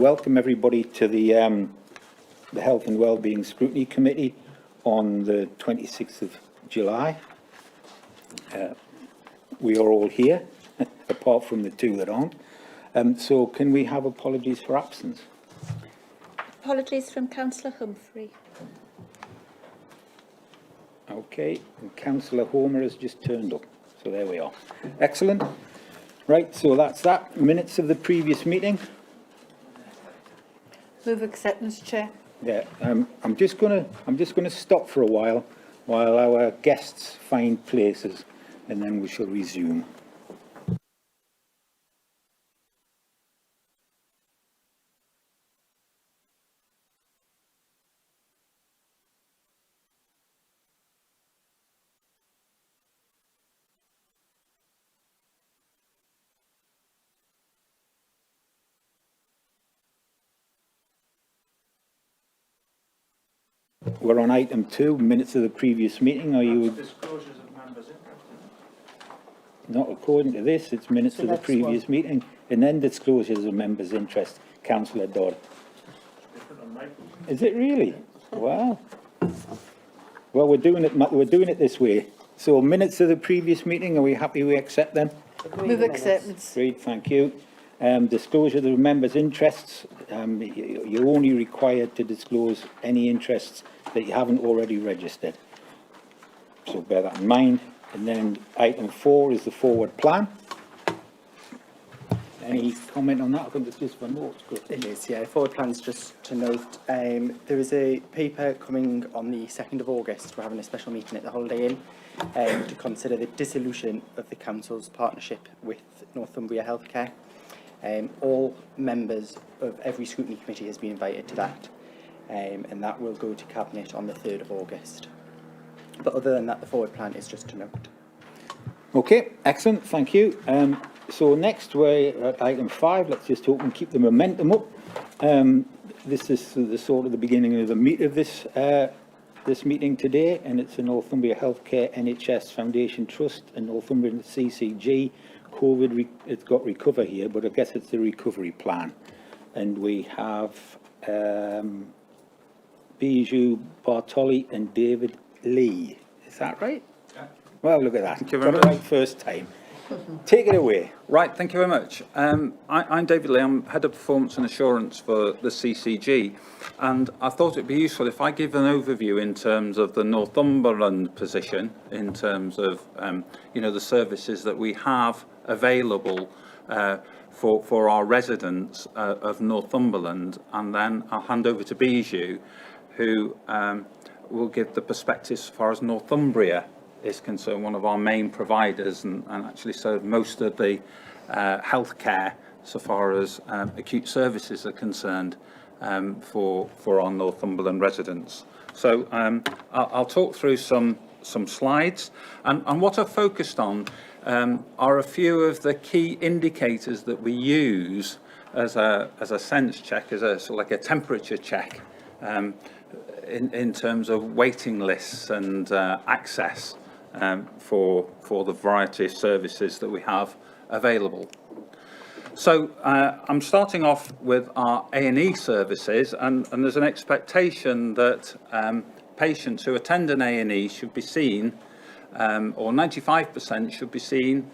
Welcome everybody to the Health and Wellbeing Scrutiny Committee on the 26th of July. We are all here, apart from the two that aren't. So can we have apologies for absence? Apologies from Councillor Humphrey. Okay, and Councillor Homer has just turned up. So there we are. Excellent. Right, so that's that. Minutes of the previous meeting. Move acceptance, Chair. Yeah, I'm just gonna stop for a while our guests find places, and then we shall resume. We're on item 2, minutes of the previous meeting. Are you? Disclosures of members' interest. Not according to this, it's minutes So of the that's previous meeting, and then disclosures of members' interest. Councillor Dodd. Different on mine. Is it really? Wow. Well, we're doing it this way. So minutes of the previous meeting, are we happy we accept them? Move acceptance. Great, thank you. Disclosure of the members' interests. You're only required to disclose any interests that you haven't already registered. So bear that in mind. And then item 4 is the forward plan. Any comment on that? I think it's just for notes. It is, yeah. Forward plans, just to note, there is a paper coming on the 2nd of August. We're having a special meeting at the Holiday Inn to consider the dissolution of the Council's partnership with Northumbria Healthcare. All members of every scrutiny committee has been invited to that, and that will go to Cabinet on the 3rd of August. But other than that, the forward plan is just to note. Okay, excellent, thank you. So next we're at item 5. Let's just hope and keep the momentum up. This is the sort of the beginning of the meat of this meeting today, and it's the Northumbria Healthcare NHS Foundation Trust and Northumbria CCG COVID. It's got recover here, but I guess it's the recovery plan. And we have Bijou Bartoli and David Lee. Is that right? Yeah. Well, look at that. Thank you very Got it much. right first time. Take it away. Right, thank you very much. I'm David Lee, I'm Head of Performance and Assurance for the CCG, and I thought it'd be useful if I give an overview in terms of the Northumberland position, in terms of the services that we have available for our residents of Northumberland, and then I'll hand over to Bijou, who will give the perspectives as far as Northumbria is concerned, one of our main providers, and actually serve most of the healthcare so far as acute services are concerned for our Northumberland residents. So I'll talk through some slides, and what I've focused on are a few of the key indicators that we use as a sense check, as a sort of like a temperature check in terms of waiting lists and access for the variety of services that we have available. So I'm starting off with our A&E services, and there's an expectation that patients who attend an A&E should be seen, or 95% should be seen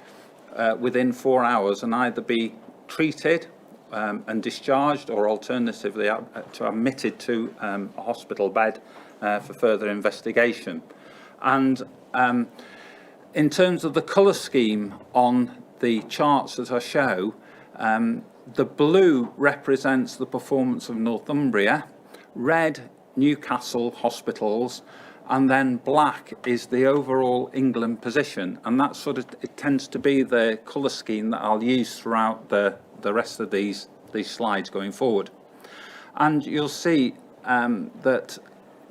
within 4 hours, and either be treated and discharged, or alternatively admitted to a hospital bed for further investigation. And in terms of the colour scheme on the charts that I show, the blue represents the performance of Northumbria, red Newcastle hospitals, and then black is the overall England position, and that it tends to be the colour scheme that I'll use throughout the rest of these slides going forward. And you'll see that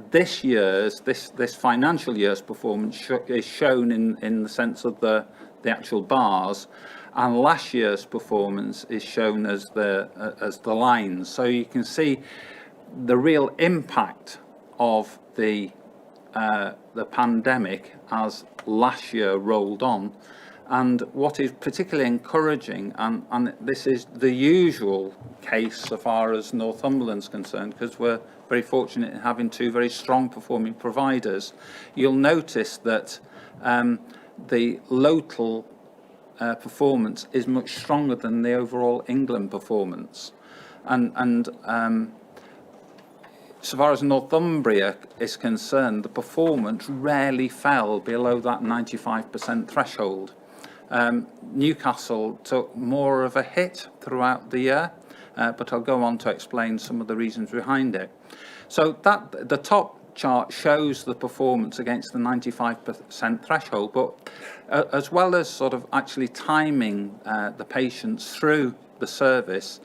this financial year's performance is shown in the sense of the actual bars, and last year's performance is shown as the lines. So you can see the real impact of the pandemic as last year rolled on, And what is particularly encouraging, and this is the usual case so far as Northumberland's concerned, because we're very fortunate in having two very strong performing providers, you'll notice that the local performance is much stronger than the overall England performance. And so far as Northumbria is concerned, the performance rarely fell below that 95% threshold. Newcastle took more of a hit throughout the year, but I'll go on to explain some of the reasons behind it. So that the top chart shows the performance against the 95% threshold, but as well as sort of actually timing the patients through the service,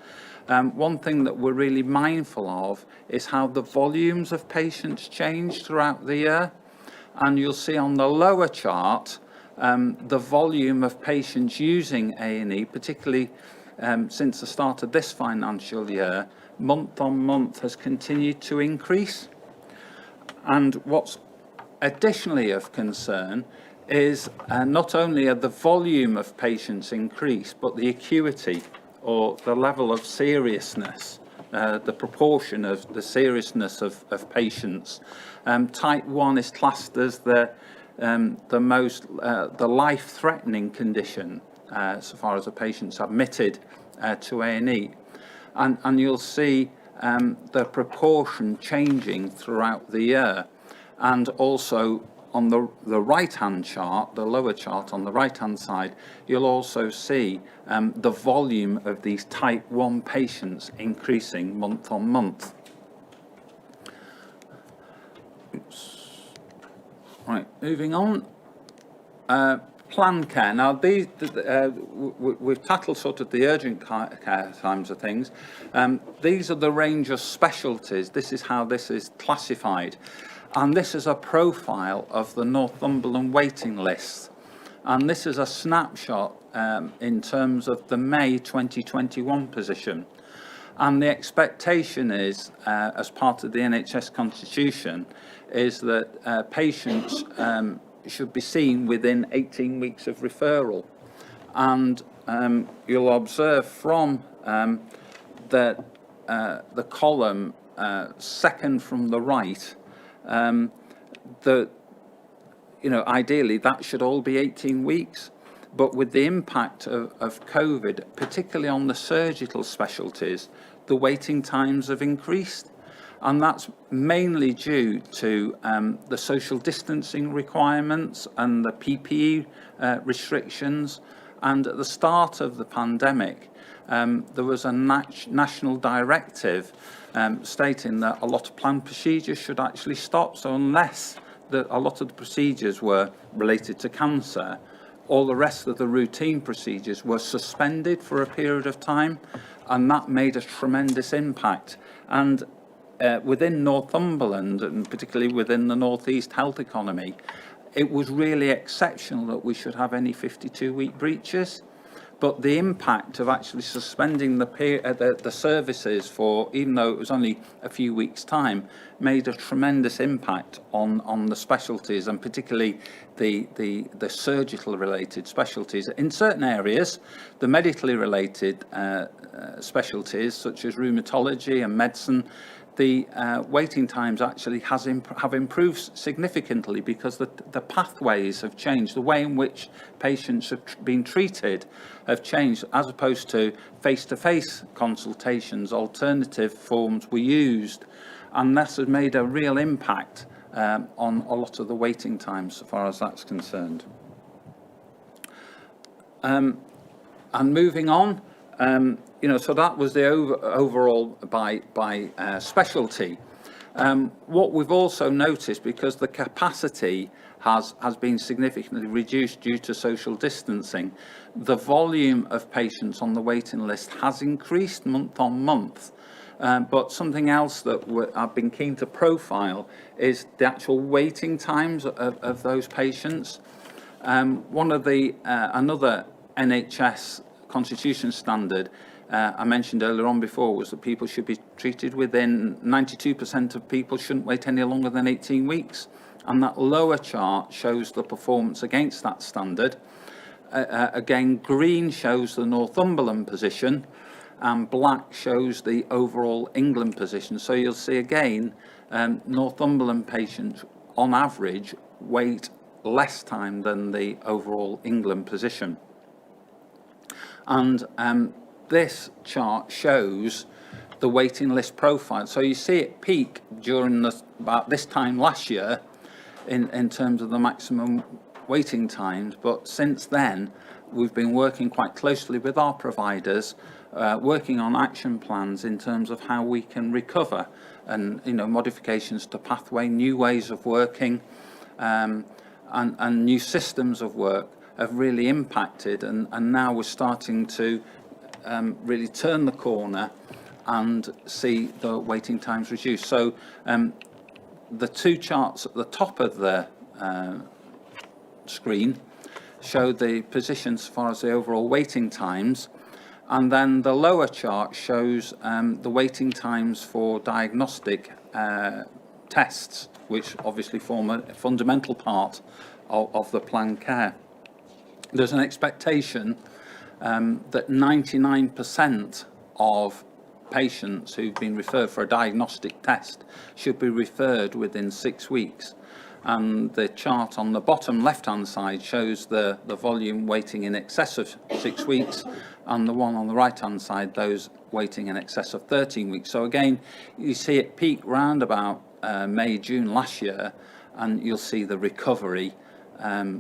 one thing that we're really mindful of is how the volumes of patients change throughout the year. And you'll see on the lower chart, the volume of patients using A&E, particularly since the start of this financial year, month on month has continued to increase. And what's additionally of concern is not only are the volume of patients increased, but the acuity or the level of seriousness, the proportion of the seriousness of patients. Type 1 is classed as the life-threatening condition so far as the patient's admitted to A&E. And you'll see the proportion changing throughout the year. And also on the right-hand chart, the lower chart on the right-hand side, you'll also see the volume of these type 1 patients increasing month on month. Oops. Right, moving on. Planned care. Now, we've tackled sort of the urgent care times of things. These are the range of specialties. This is how this is classified. And this is a profile of the Northumberland waiting list. And this is a snapshot in terms of the May 2021 position. And the expectation is, as part of the NHS Constitution, is that patients should be seen within 18 weeks of referral. And you'll observe from the column second from the right that, ideally that should all be 18 weeks. But with the impact of COVID, particularly on the surgical specialties, the waiting times have increased. And that's mainly due to the social distancing requirements and the PPE restrictions. And at the start of the pandemic, there was a national directive stating that a lot of planned procedures should actually stop. So unless a lot of the procedures were related to cancer, all the rest of the routine procedures were suspended for a period of time. And that made a tremendous impact. And within Northumberland, and particularly within the North East health economy, it was really exceptional that we should have any 52-week breaches. But the impact of actually suspending the services for, even though it was only a few weeks' time, made a tremendous impact on the specialties, and particularly the surgical related specialties. In certain areas, the medically related specialties such as rheumatology and medicine, the waiting times actually have improved significantly because the pathways have changed. The way in which patients have been treated have changed. As opposed to face-to-face consultations, alternative forms were used, and that has made a real impact on a lot of the waiting times so far as that's concerned. And moving on, so that was the overall by specialty. What we've also noticed, because the capacity has been significantly reduced due to social distancing, the volume of patients on the waiting list has increased month on month. But something else that I've been keen to profile is the actual waiting times of those patients. One of the another NHS Constitution standard I mentioned earlier on before was that people should be treated within 92% of people shouldn't wait any longer than 18 weeks. And that lower chart shows the performance against that standard. again, green shows the Northumberland position and black shows the overall England position. So you'll see again, Northumberland patients on average wait less time than the overall England position. And this chart shows the waiting list profile. So you see it peak during about this time last year in terms of the maximum waiting times, but since then we've been working quite closely with our providers, working on action plans in terms of how we can recover, and modifications to pathway, new ways of working, and new systems of work have really impacted, and now we're starting to really turn the corner and see the waiting times reduce. So the two charts at the top of the screen show the positions as far as the overall waiting times, and then the lower chart shows the waiting times for diagnostic tests, which obviously form a fundamental part of the planned care. There's an expectation that 99% of patients who've been referred for a diagnostic test should be referred within 6 weeks. And the chart on the bottom left-hand side shows the volume waiting in excess of 6 weeks, and the one on the right-hand side, those waiting in excess of 13 weeks. So again, you see it peak round about May, June last year, and you'll see the recovery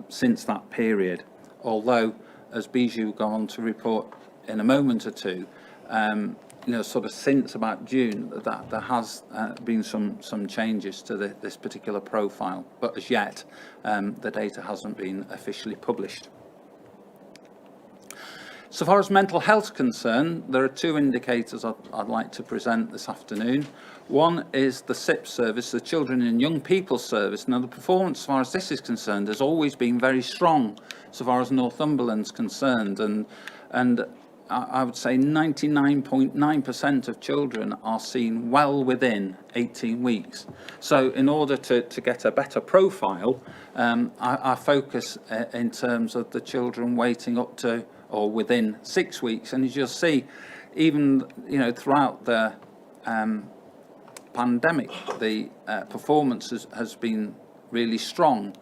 since that period. Although, as Bijou will go on to report in a moment or two, sort of since about June, that there has been some changes to this particular profile, but as yet the data hasn't been officially published. So far as mental health is concerned, there are two indicators I'd like to present this afternoon. One is the SIP service, the Children and Young People Service. Now, the performance as far as this is concerned has always been very strong so far as Northumberland's concerned, and I would say 99.9% of children are seen well within 18 weeks. So in order to get a better profile, I focus in terms of the children waiting up to or within 6 weeks. And as you'll see, even throughout the pandemic, the performance has been really strong.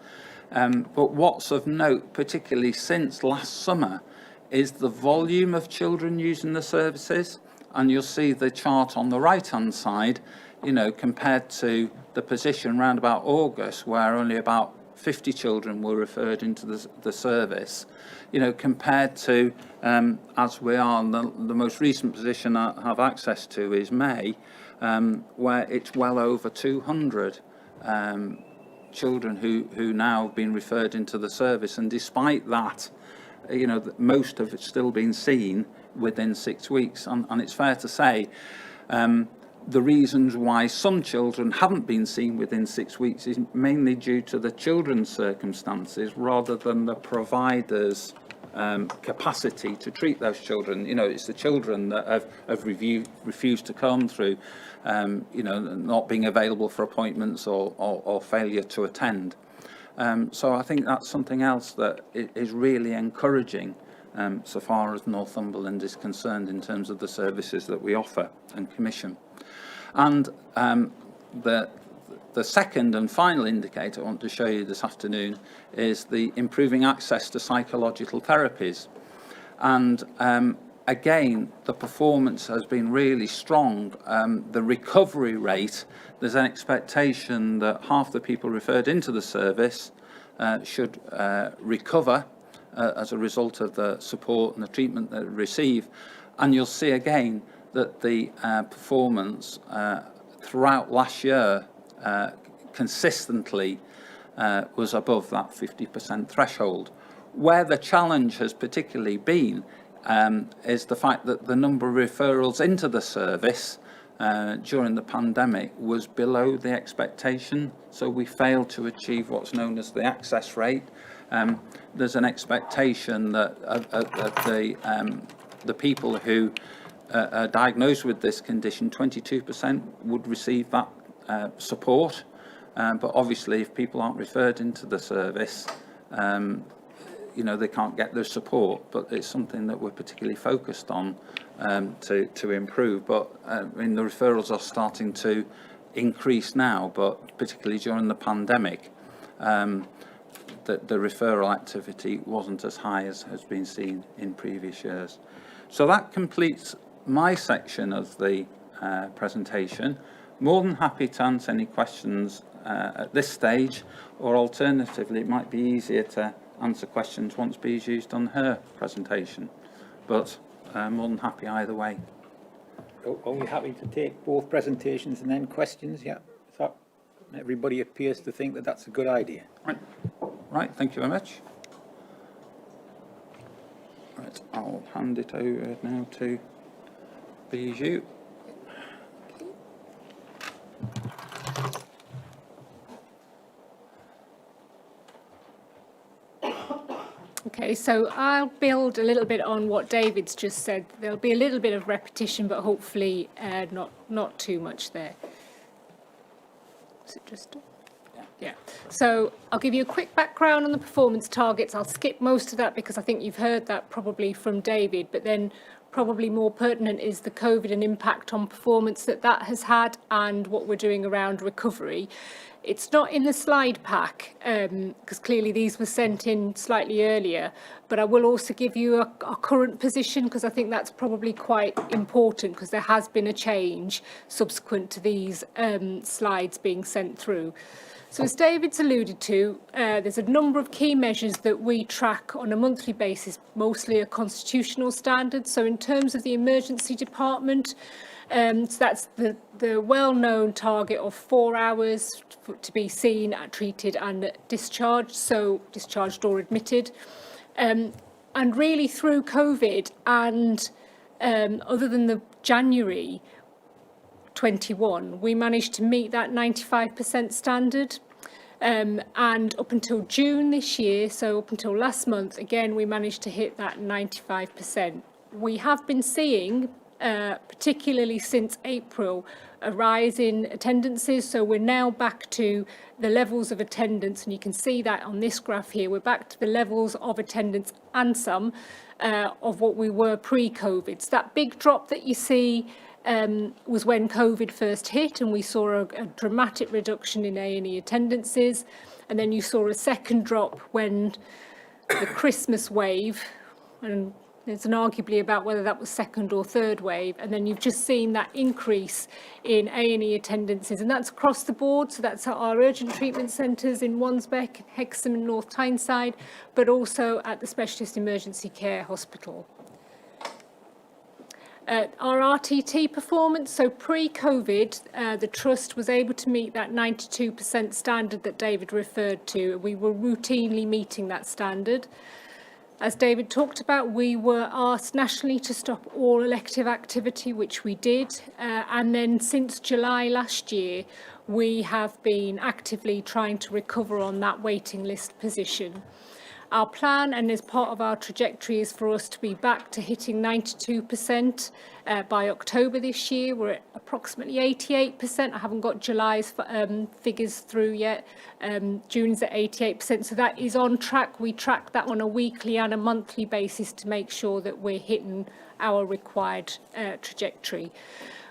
But what's of note, particularly since last summer, is the volume of children using the services. And you'll see the chart on the right-hand side, compared to the position around about August, where only about 50 children were referred into the service, compared to, as we are, the most recent position I have access to is May, where it's well over 200 children who now have been referred into the service. And despite that, most of it's still been seen within 6 weeks. And it's fair to say the reasons why some children haven't been seen within 6 weeks is mainly due to the children's circumstances rather than the provider's capacity to treat those children. It's the children that have refused to come through, not being available for appointments or failure to attend. So I think that's something else that is really encouraging so far as Northumberland is concerned in terms of the services that we offer and commission. And the second and final indicator I want to show you this afternoon is the improving access to psychological therapies. And again, the performance has been really strong. The recovery rate, there's an expectation that half the people referred into the service should recover as a result of the support and the treatment that they receive. And you'll see again that the performance throughout last year consistently was above that 50% threshold. Where the challenge has particularly been is the fact that the number of referrals into the service during the pandemic was below the expectation, so we failed to achieve what's known as the access rate. There's an expectation that the people who are diagnosed with this condition, 22% would receive that support, but obviously if people aren't referred into the service, you know, they can't get their support, but it's something that we're particularly focused on to improve. But I mean, the referrals are starting to increase now, but particularly during the pandemic, the referral activity wasn't as high as has been seen in previous years. So that completes my section of the presentation. More than happy to answer any questions at this stage, or alternatively it might be easier to answer questions once Bee's used on her presentation, but more than happy either way. Are we happy to take both presentations and then questions? Yeah. So everybody appears to think that that's a good idea. Right, thank you very much. Right, I'll hand it over now to Bijou. Okay, so I'll build a little bit on what David's just said. There'll be a little bit of repetition, but hopefully not too much there. Is it just? Yeah. So I'll give you a quick background on the performance targets. I'll skip most of that because I think you've heard that probably from David, but then probably more pertinent is the COVID and impact on performance that has had and what we're doing around recovery. It's not in the slide pack because clearly these were sent in slightly earlier, but I will also give you a current position because I think that's probably quite important because there has been a change subsequent to these slides being sent through. So as David's alluded to, there's a number of key measures that we track on a monthly basis, mostly a constitutional standard. So in terms of the emergency department, so that's the well-known target of 4 hours to be seen, treated and discharged, so discharged or admitted. And really through COVID and other than the January 21, we managed to meet that 95% standard. And up until June this year, so up until last month, again, we managed to hit that 95%. We have been seeing, particularly since April, a rise in attendances. So we're now back to the levels of attendance, and you can see that on this graph here. We're back to the levels of attendance and some of what we were pre-COVID. So that big drop that you see was when COVID first hit, and we saw a dramatic reduction in A&E attendances. And then you saw a second drop when the Christmas wave, and there's an arguably about whether that was second or third wave, and then you've just seen that increase in A&E attendances, and that's across the board. So that's at our urgent treatment centres in Wansbeck, Hexham and North Tyneside, but also at the Specialist Emergency Care Hospital. Our RTT performance, so pre-COVID, the Trust was able to meet that 92% standard that David referred to. We were routinely meeting that standard. As David talked about, we were asked nationally to stop all elective activity, which we did. And then since July last year, we have been actively trying to recover on that waiting list position. Our plan, and as part of our trajectory, is for us to be back to hitting 92% by October this year. We're at approximately 88%. I haven't got July's figures through yet. June's at 88%, so that is on track. We track that on a weekly and a monthly basis to make sure that we're hitting our required trajectory.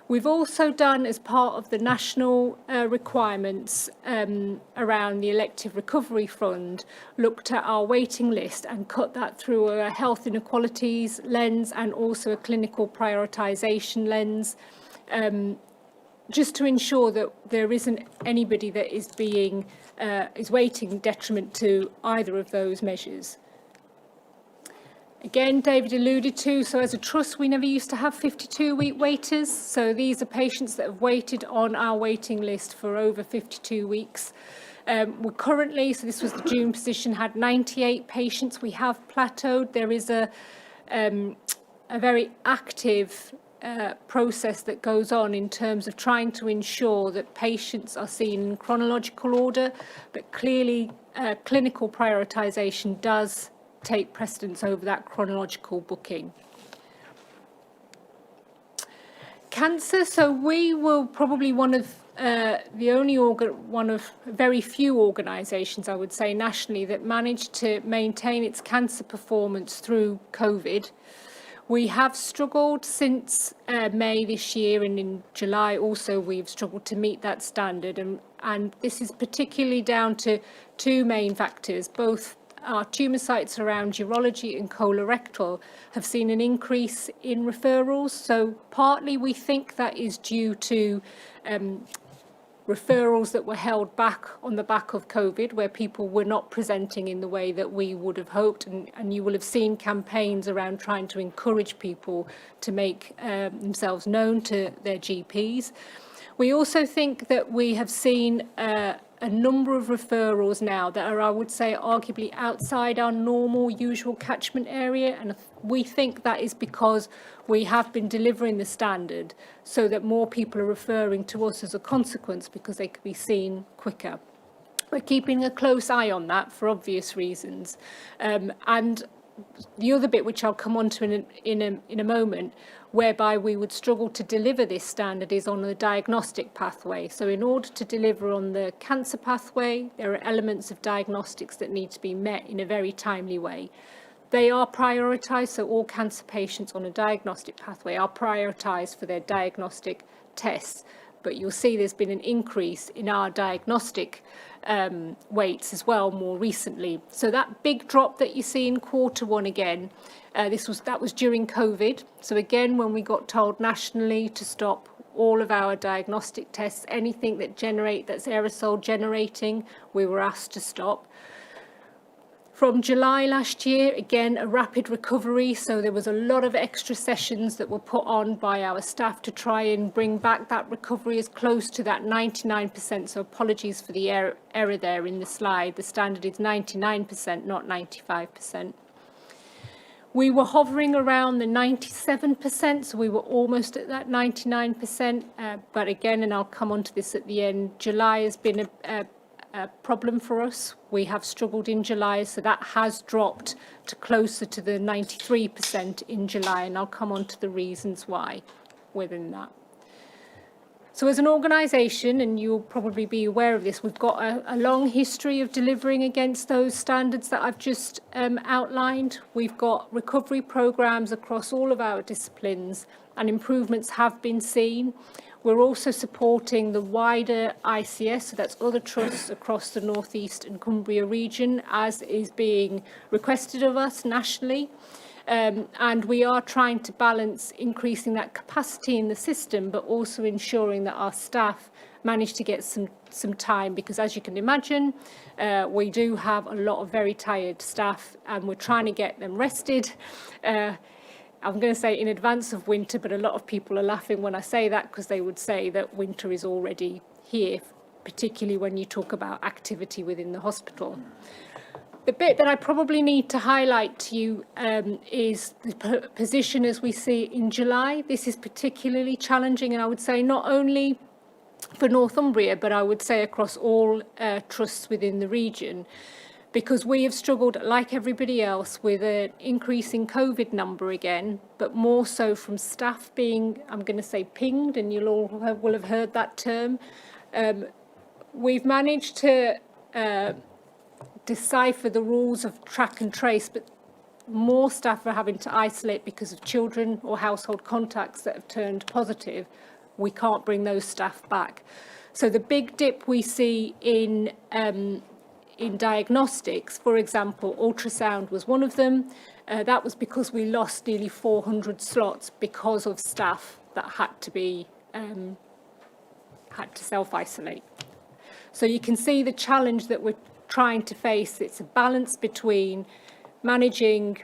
We've also done, as part of the national requirements around the elective recovery fund, looked at our waiting list and cut that through a health inequalities lens and also a clinical prioritisation lens, just to ensure that there isn't anybody that is being is waiting detriment to either of those measures. Again, David alluded to, so as a trust, we never used to have 52-week waiters. So these are patients that have waited on our waiting list for over 52 weeks. We're currently, so this was the June position, had 98 patients. We have plateaued. There is a very active process that goes on in terms of trying to ensure that patients are seen in chronological order, but clearly clinical prioritisation does take precedence over that chronological booking. Cancer, so we were probably one of one of very few organisations, I would say, nationally that managed to maintain its cancer performance through COVID. We have struggled since May this year, and in July also we've struggled to meet that standard, and this is particularly down to two main factors. Both our tumour sites around urology and colorectal have seen an increase in referrals, so partly we think that is due to referrals that were held back on the back of COVID, where people were not presenting in the way that we would have hoped, and you will have seen campaigns around trying to encourage people to make themselves known to their GPs. We also think that we have seen a number of referrals now that are, I would say, arguably outside our normal usual catchment area, and we think that is because we have been delivering the standard so that more people are referring to us as a consequence because they can be seen quicker. We're keeping a close eye on that for obvious reasons, and the other bit, which I'll come on to in a moment, whereby we would struggle to deliver this standard, is on the diagnostic pathway. So in order to deliver on the cancer pathway, there are elements of diagnostics that need to be met in a very timely way. They are prioritised, so all cancer patients on a diagnostic pathway are prioritised for their diagnostic tests. But you'll see there's been an increase in our diagnostic weights as well more recently. So that big drop that you see in Q1 again, that was during COVID. So again, when we got told nationally to stop all of our diagnostic tests, anything that's aerosol generating, we were asked to stop. From July last year, again, a rapid recovery, so there was a lot of extra sessions that were put on by our staff to try and bring back that recovery as close to that 99%, so apologies for the error there in the slide. The standard is 99%, not 95%. We were hovering around the 97%, so we were almost at that 99%, but again, and I'll come on to this at the end, July has been a problem for us. We have struggled in July, so that has dropped to closer to the 93% in July, and I'll come on to the reasons why within that. So as an organisation, and you'll probably be aware of this, we've got a long history of delivering against those standards that I've just outlined. We've got recovery programmes across all of our disciplines, and improvements have been seen. We're also supporting the wider ICS, so that's other trusts across the North East and Cumbria region, as is being requested of us nationally. And we are trying to balance increasing that capacity in the system, but also ensuring that our staff manage to get some time, because as you can imagine, we do have a lot of very tired staff, and we're trying to get them rested. I'm going to say in advance of winter, but a lot of people are laughing when I say that, because they would say that winter is already here, particularly when you talk about activity within the hospital. The bit that I probably need to highlight to you is the position as we see in July. This is particularly challenging, and I would say not only for Northumbria, but I would say across all trusts within the region, because we have struggled, like everybody else, with an increasing COVID number again, but more so from staff being, I'm going to say, pinged, and you'll all will have heard that term. We've managed to decipher the rules of track and trace, but more staff are having to isolate because of children or household contacts that have turned positive. We can't bring those staff back. So the big dip we see in diagnostics, for example, ultrasound was one of them. That was because we lost nearly 400 slots because of staff that had to self-isolate. So you can see the challenge that we're trying to face. It's a balance between managing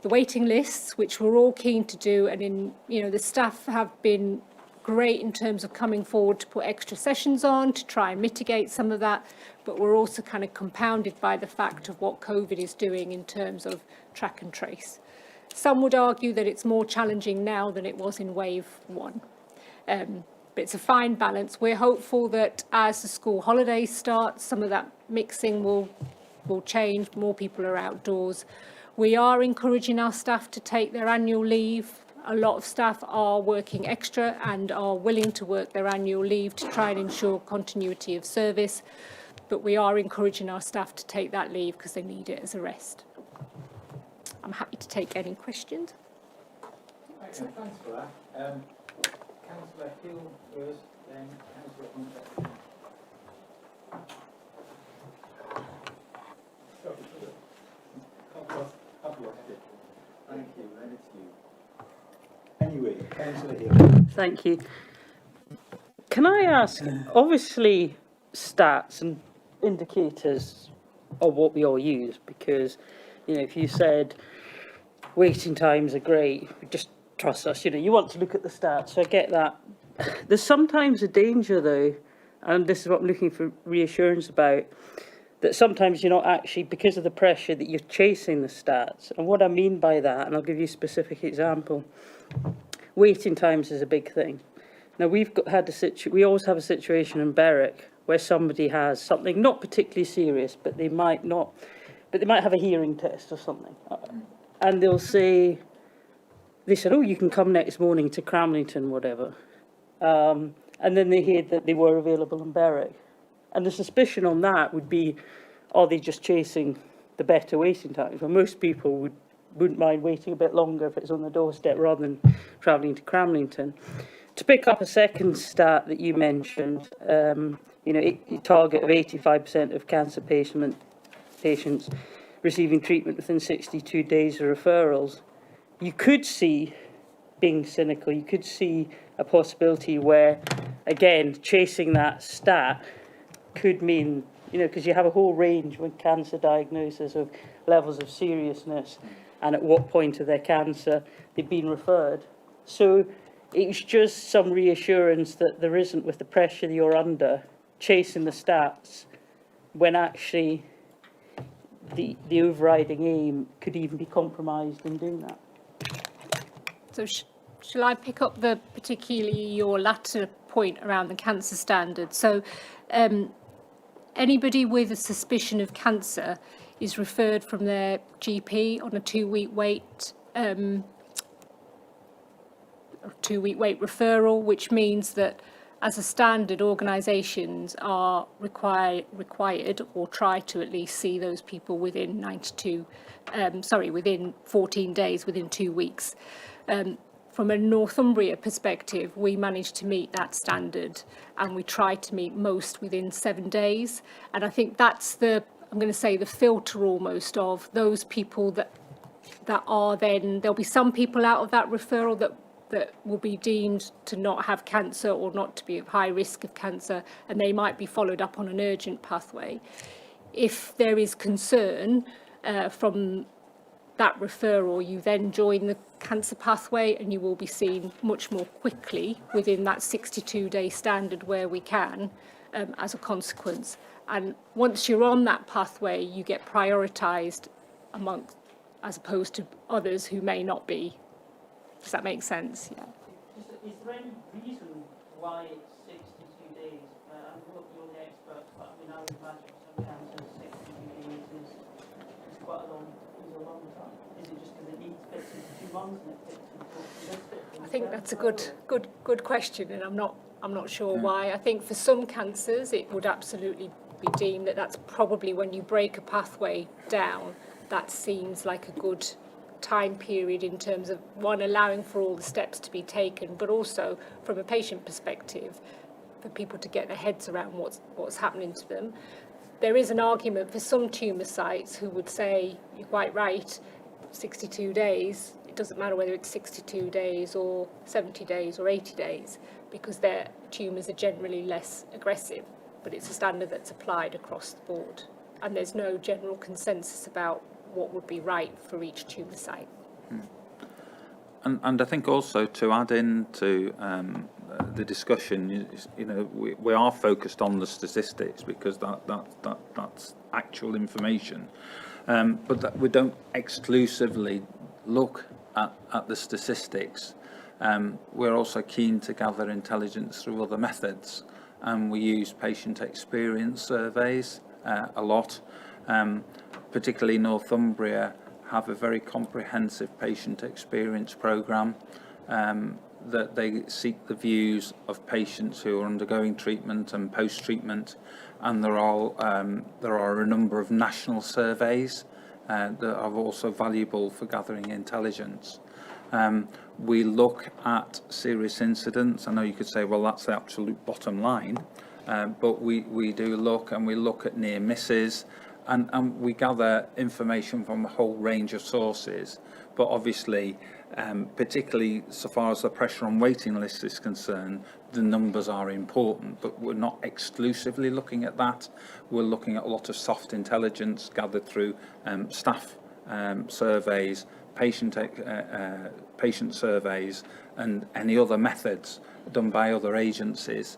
the waiting lists, which we're all keen to do, and the staff have been great in terms of coming forward to put extra sessions on to try and mitigate some of that, but we're also kind of compounded by the fact of what COVID is doing in terms of track and trace. Some would argue that it's more challenging now than it was in wave one. But it's a fine balance. We're hopeful that as the school holidays start, some of that mixing will change, more people are outdoors. We are encouraging our staff to take their annual leave. A lot of staff are working extra and are willing to work their annual leave to try and ensure continuity of service, but we are encouraging our staff to take that leave because they need it as a rest. I'm happy to take any questions. Excellent, thanks for that. Councillor Hill first, then Councillor Hunter. I've lost it. Thank you, and it's you. Anyway, Councillor Hill. Thank you. Can I ask, obviously stats and indicators are what we all use, because, you know, if you said waiting times are great, just trust us, you know, you want to look at the stats, so I get that. There's sometimes a danger though, and this is what I'm looking for reassurance about, that sometimes you're not actually, because of the pressure, that you're chasing the stats. And what I mean by that, and I'll give you a specific example, waiting times is a big thing. Now, we always have a situation in Berwick where somebody has something not particularly serious, but they might have a hearing test or something. And they said, oh, you can come next morning to Cramlington, whatever. And then they hear that they were available in Berwick. And the suspicion on that would be, are they just chasing the better waiting times? Well, most people wouldn't mind waiting a bit longer if it's on the doorstep rather than travelling to Cramlington. To pick up a second stat that you mentioned, you know, a target of 85% of cancer patients receiving treatment within 62 days of referrals. You could see, being cynical, you could see a possibility where, again, chasing that stat could mean, you know, because you have a whole range with cancer diagnosis of levels of seriousness and at what point of their cancer they've been referred. So it's just some reassurance that there isn't, with the pressure that you're under, chasing the stats, when actually the overriding aim could even be compromised in doing that. So shall I pick up particularly your latter point around the cancer standard? So anybody with a suspicion of cancer is referred from their GP on a 2-week wait, referral, which means that as a standard, organisations are required or try to at least see those people within within 14 days, within 2 weeks. From a Northumbria perspective, we managed to meet that standard, and we tried to meet most within 7 days. And I think that's I'm going to say, the filter almost of those people that are then, there'll be some people out of that referral that will be deemed to not have cancer or not to be of high risk of cancer, and they might be followed up on an urgent pathway. If there is concern from that referral, you then join the cancer pathway and you will be seen much more quickly within that 62-day standard where we can, as a consequence. And once you're on that pathway, you get prioritised as opposed to others who may not be. Does that make sense? Yeah. Is there any reason why it's 62 days? I'm not the expert, but I mean, I would imagine some cancers 62 days is quite a long time. Is it just because it fits into 2 months and it fits into? I think that's a good question, and I'm not sure why. I think for some cancers it would absolutely be deemed that that's probably when you break a pathway down, that seems like a good time period in terms of, one, allowing for all the steps to be taken, but also from a patient perspective for people to get their heads around what's happening to them. There is an argument for some tumour sites who would say, you're quite right, 62 days, it doesn't matter whether it's 62 days or 70 days or 80 days, because their tumours are generally less aggressive, but it's a standard that's applied across the board. And there's no general consensus about what would be right for each tumour site. And I think also to add in to the discussion, you know, we are focused on the statistics because that's actual information, but that we don't exclusively look at the statistics. We're also keen to gather intelligence through other methods, and we use patient experience surveys a lot. Particularly Northumbria have a very comprehensive patient experience programme, that they seek the views of patients who are undergoing treatment and post-treatment, and there are a number of national surveys that are also valuable for gathering intelligence. We look at serious incidents. I know you could say, well, that's the absolute bottom line, but we do look, and we look at near misses, and we gather information from a whole range of sources. But obviously, particularly so far as the pressure on waiting lists is concerned, the numbers are important, but we're not exclusively looking at that. We're looking at a lot of soft intelligence gathered through staff surveys, patient surveys, and any other methods done by other agencies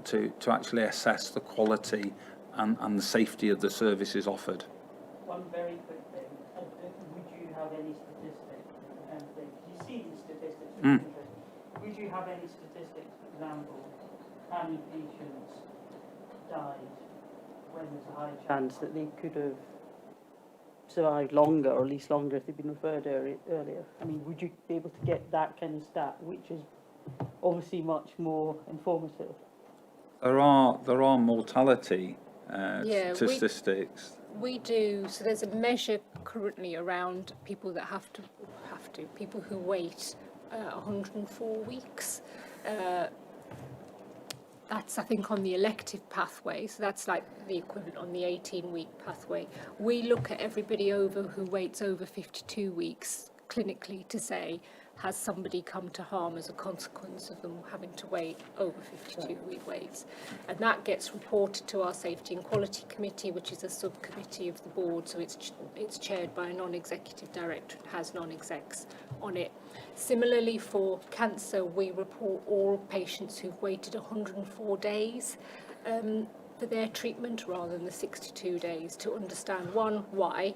to actually assess the quality and the safety of the services offered. One very quick thing. Would you have any statistics? You see these statistics, which is interesting. Would you have any statistics, for example, how many patients died when there's a high chance that they could have survived longer, or at least longer if they'd been referred earlier? I mean, would you be able to get that kind of stat, which is obviously much more informative? There are mortality Yeah, statistics. We do. So there's a measure currently around people that people who wait 104 weeks. That's, I think, on the elective pathway. So that's like the equivalent on the 18-week pathway. We look at everybody who waits over 52 weeks clinically to say, has somebody come to harm as a consequence of them having to wait over 52-week waits? And that gets reported to our Safety and Quality Committee, which is a subcommittee of the board, so it's chaired by a non-executive director and has non-execs on it. Similarly, for cancer, we report all patients who've waited 104 days for their treatment rather than the 62 days, to understand, one, why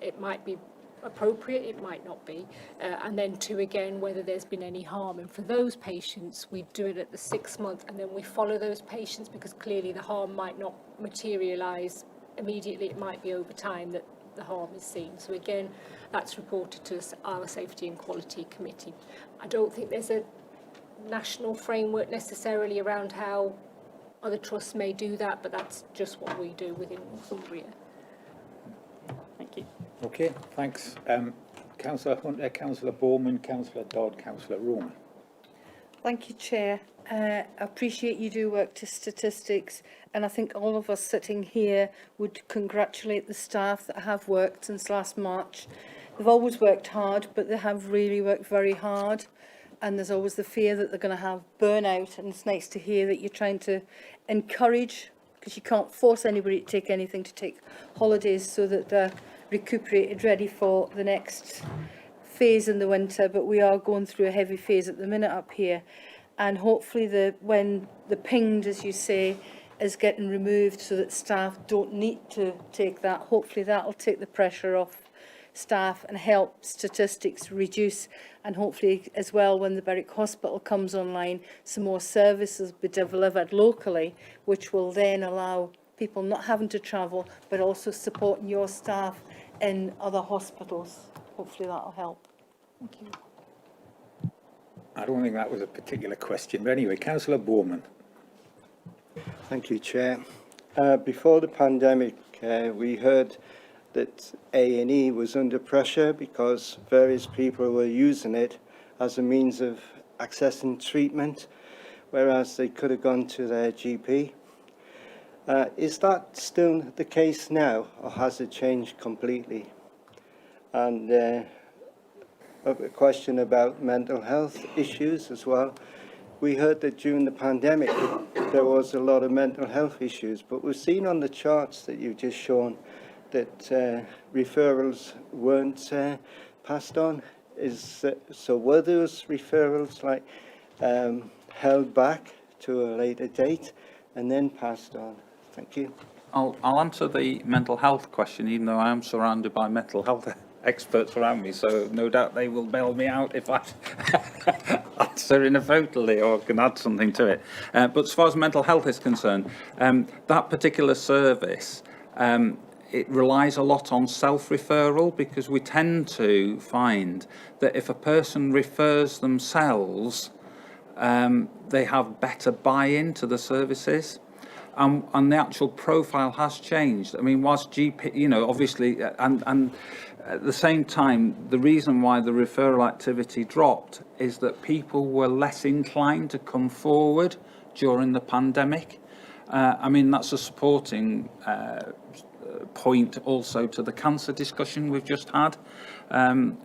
it might be appropriate, it might not be, and then two, again, whether there's been any harm. And for those patients, we do it at the 6 month, and then we follow those patients, because clearly the harm might not materialise immediately. It might be over time that the harm is seen. So again, that's reported to our Safety and Quality Committee. I don't think there's a national framework necessarily around how other trusts may do that, but that's just what we do within Northumbria. Thank you. Okay, thanks. Councillor Hunter, Councillor Bowman, Councillor Dodd, Councillor Roman. Thank you, Chair. I appreciate you do work to statistics, and I think all of us sitting here would congratulate the staff that have worked since last March. They've always worked hard, but they have really worked very hard, and there's always the fear that they're going to have burnout, and it's nice to hear that you're trying to encourage, because you can't force anybody to take anything, to take holidays so that they're recuperated, ready for the next phase in the winter. But we are going through a heavy phase at the minute up here, and hopefully when the pinged, as you say, is getting removed so that staff don't need to take that, hopefully that will take the pressure off staff and help statistics reduce. And hopefully as well, when the Berwick Hospital comes online, some more services will be delivered locally, which will then allow people not having to travel, but also supporting your staff in other hospitals. Hopefully that will help. Thank you. I don't think that was a particular question, but anyway, Councillor Bowman. Thank you, Chair. Before the pandemic, we heard that A&E was under pressure because various people were using it as a means of accessing treatment, whereas they could have gone to their GP. Is that still the case now, or has it changed completely? And a question about mental health issues as well. We heard that during the pandemic there was a lot of mental health issues, but we've seen on the charts that you've just shown that referrals weren't passed on. So were those referrals held back to a later date and then passed on? Thank you. I'll answer the mental health question, even though I am surrounded by mental health experts around me, so no doubt they will bail me out if I answer inappropriately or can add something to it. But as far as mental health is concerned, that particular service it relies a lot on self-referral, because we tend to find that if a person refers themselves, they have better buy-in to the services. And the actual profile has changed. I mean, whilst GP, you know, obviously, and at the same time, the reason why the referral activity dropped is that people were less inclined to come forward during the pandemic. I mean, that's a supporting point also to the cancer discussion we've just had.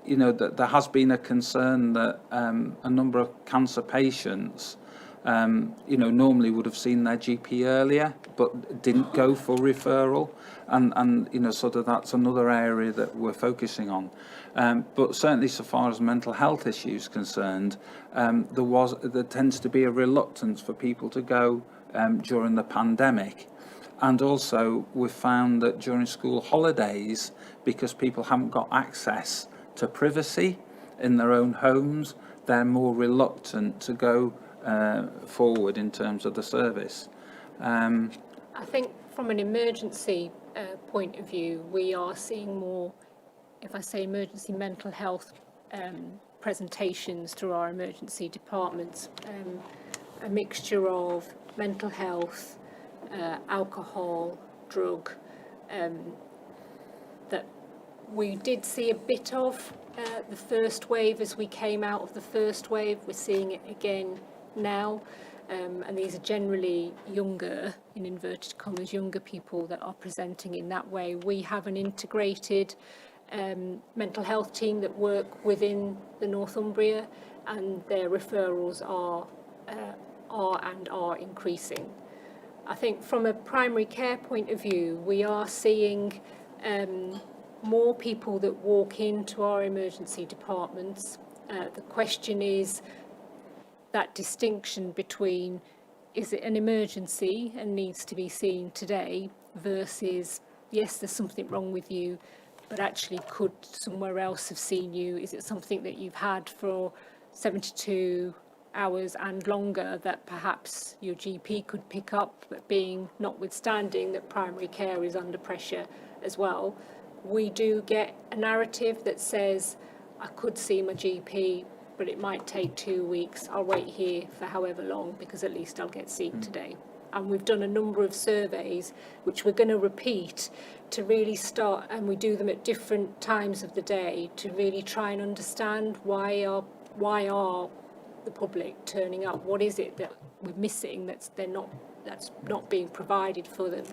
You know, that there has been a concern that a number of cancer patients you know, normally would have seen their GP earlier, but didn't go for referral, and you know, sort of that's another area that we're focusing on. But certainly, so far as mental health issues concerned, there tends to be a reluctance for people to go during the pandemic, and also we've found that during school holidays, because people haven't got access to privacy in their own homes, they're more reluctant to go forward in terms of the service. I think from an emergency point of view, we are seeing more, if I say emergency mental health presentations through our emergency departments, a mixture of mental health, alcohol, drug, that we did see a bit of the first wave as we came out of the first wave. We're seeing it again now, and these are generally younger, in inverted commas, younger people that are presenting in that way. We have an integrated mental health team that work within the Northumbria, and their referrals are increasing. I think from a primary care point of view, we are seeing more people that walk into our emergency departments. The question is that distinction between, is it an emergency and needs to be seen today, versus, yes, there's something wrong with you, but actually could somewhere else have seen you? Is it something that you've had for 72 hours and longer that perhaps your GP could pick up, but being notwithstanding that primary care is under pressure as well? We do get a narrative that says, I could see my GP, but it might take 2 weeks. I'll wait here for however long, because at least I'll get seen today. And we've done a number of surveys, which we're going to repeat, to really start, and we do them at different times of the day, to really try and understand why are the public turning up? What is it that we're missing that's not being provided for them?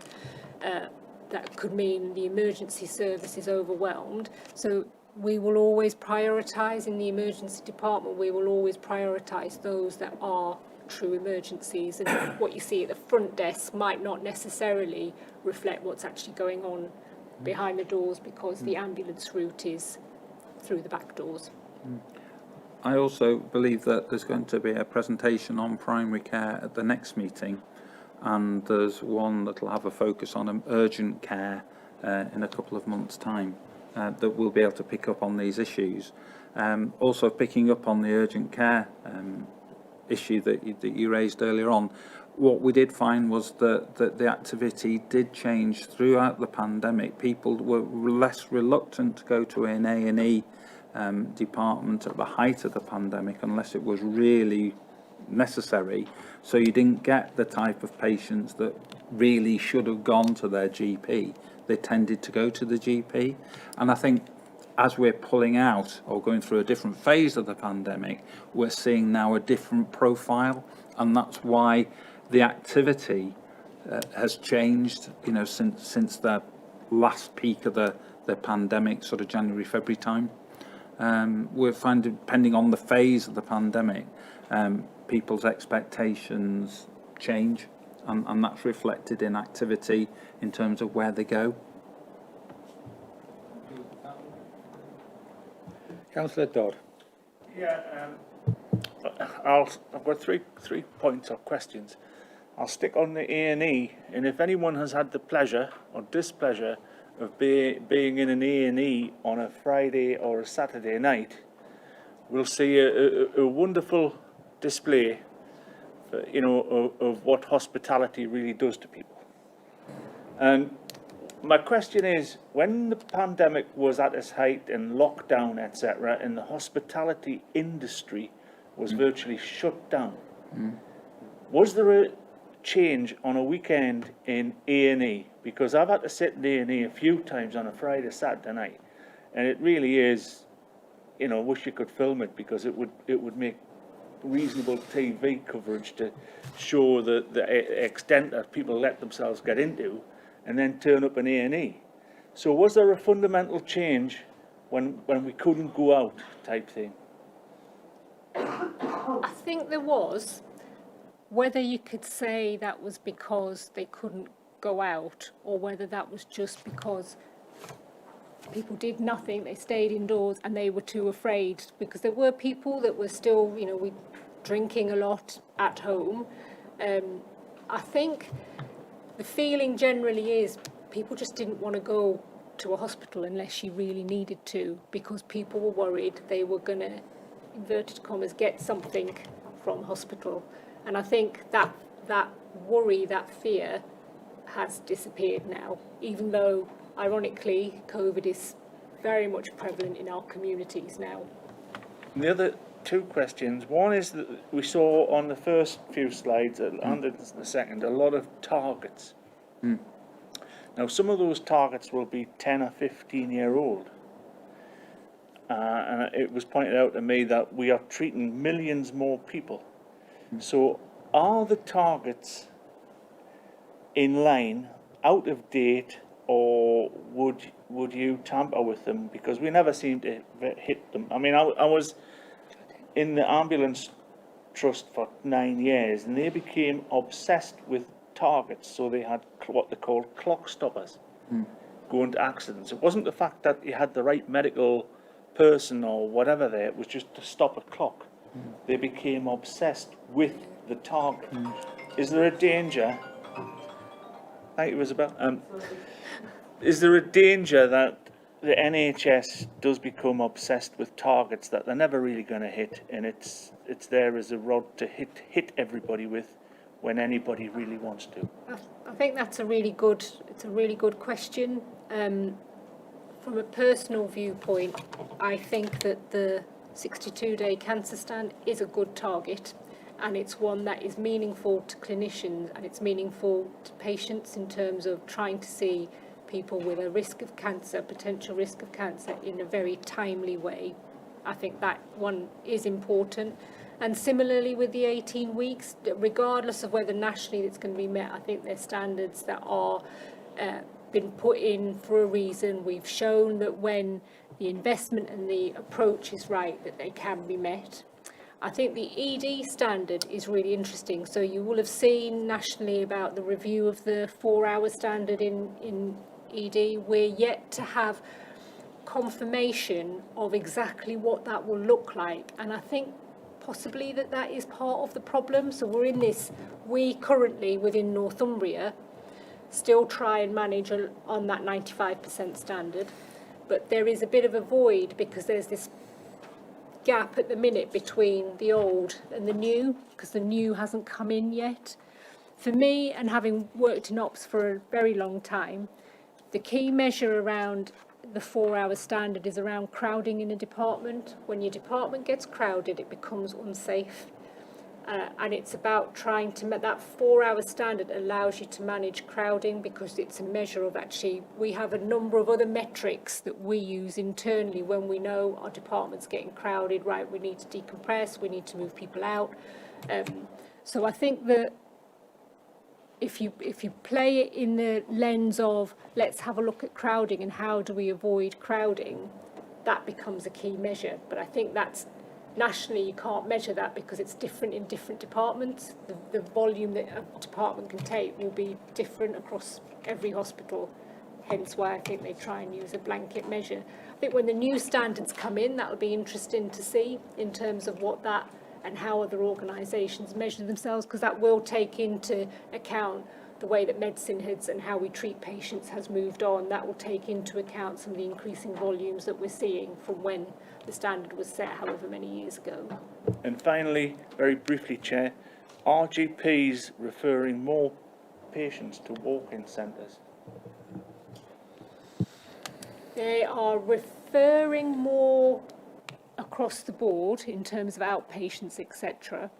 That could mean the emergency service is overwhelmed. So we will always prioritise in the emergency department, we will always prioritise those that are true emergencies, and what you see at the front desk might not necessarily reflect what's actually going on behind the doors, because the ambulance route is through the back doors. I also believe that there's going to be a presentation on primary care at the next meeting, and there's one that will have a focus on urgent care in a couple of months' time, that we'll be able to pick up on these issues. Also picking up on the urgent care issue that you raised earlier on, what we did find was that the activity did change throughout the pandemic. People were less reluctant to go to an A&E department at the height of the pandemic unless it was really necessary. So you didn't get the type of patients that really should have gone to their GP. They tended to go to the GP. And I think as we're pulling out or going through a different phase of the pandemic, we're seeing now a different profile, and that's why the activity has changed, you know, since the last peak of the pandemic, sort of January, February time. We're finding, depending on the phase of the pandemic, people's expectations change, and that's reflected in activity in terms of where they go. Councillor Dodd. Yeah, I've got three points or questions. I'll stick on the A&E, and if anyone has had the pleasure or displeasure of being in an A&E on a Friday or a Saturday night, we'll see a wonderful display, you know, of what hospitality really does to people. And my question is, when the pandemic was at its height and lockdown, etc., and the hospitality industry was virtually shut down, was there a change on a weekend in A&E? Because I've had to sit in A&E a few times on a Friday, Saturday night, and it really is, you know, wish you could film it, because it would make reasonable TV coverage to show the extent that people let themselves get into, and then turn up in A&E. So was there a fundamental change when we couldn't go out type thing? I think there was. Whether you could say that was because they couldn't go out, or whether that was just because people did nothing, they stayed indoors and they were too afraid, because there were people that were still, you know, drinking a lot at home. I think the feeling generally is people just didn't want to go to a hospital unless you really needed to, because people were worried they were going to, inverted commas, get something from hospital. And I think that worry, that fear has disappeared now, even though, ironically, COVID is very much prevalent in our communities now. And the other two questions, one is that we saw on the first few slides and the second, a lot of targets. Now, some of those targets will be 10 or 15-year-old. And it was pointed out to me that we are treating millions more people. So are the targets in line, out of date, or would you tamper with them? Because we never seem to hit them. I mean, I was in the ambulance trust for 9 years, and they became obsessed with targets. So they had what they called clock stoppers going to accidents. It wasn't the fact that you had the right medical person or whatever there, it was just to stop a clock. They became obsessed with the target. Is there a danger? Thank you, Isabel. Is there a danger that the NHS does become obsessed with targets that they're never really going to hit, and it's there as a rod to hit everybody with when anybody really wants to? I think that's a really good question. From a personal viewpoint, I think that the 62-day cancer stand is a good target, and it's one that is meaningful to clinicians and it's meaningful to patients in terms of trying to see people with a risk of cancer, potential risk of cancer, in a very timely way. I think that one is important. And similarly with the 18 weeks, regardless of whether nationally it's going to be met, I think there's standards that are been put in for a reason. We've shown that when the investment and the approach is right, that they can be met. I think the ED standard is really interesting. So you will have seen nationally about the review of the 4-hour standard in ED. We're yet to have confirmation of exactly what that will look like. And I think possibly that is part of the problem. So we're in this, we currently within Northumbria still try and manage on that 95% standard. But there is a bit of a void because there's this gap at the minute between the old and the new, because the new hasn't come in yet. For me, and having worked in ops for a very long time, the key measure around the 4-hour standard is around crowding in a department. When your department gets crowded, it becomes unsafe. And it's about trying to make that 4-hour standard allows you to manage crowding, because it's a measure of actually, we have a number of other metrics that we use internally when we know our department's getting crowded, right, we need to decompress, we need to move people out. So I think that if you play it in the lens of let's have a look at crowding and how do we avoid crowding, that becomes a key measure. But I think that's nationally you can't measure that because it's different in different departments. The volume that a department can take will be different across every hospital, hence why I think they try and use a blanket measure. I think when the new standards come in, that'll be interesting to see in terms of what that and how other organisations measure themselves, because that will take into account the way that medicine has and how we treat patients has moved on. That will take into account some of the increasing volumes that we're seeing from when the standard was set however many years ago. And finally, very briefly, Chair, are GPs referring more patients to walk-in centres? They are referring more across the board in terms of outpatients, etc.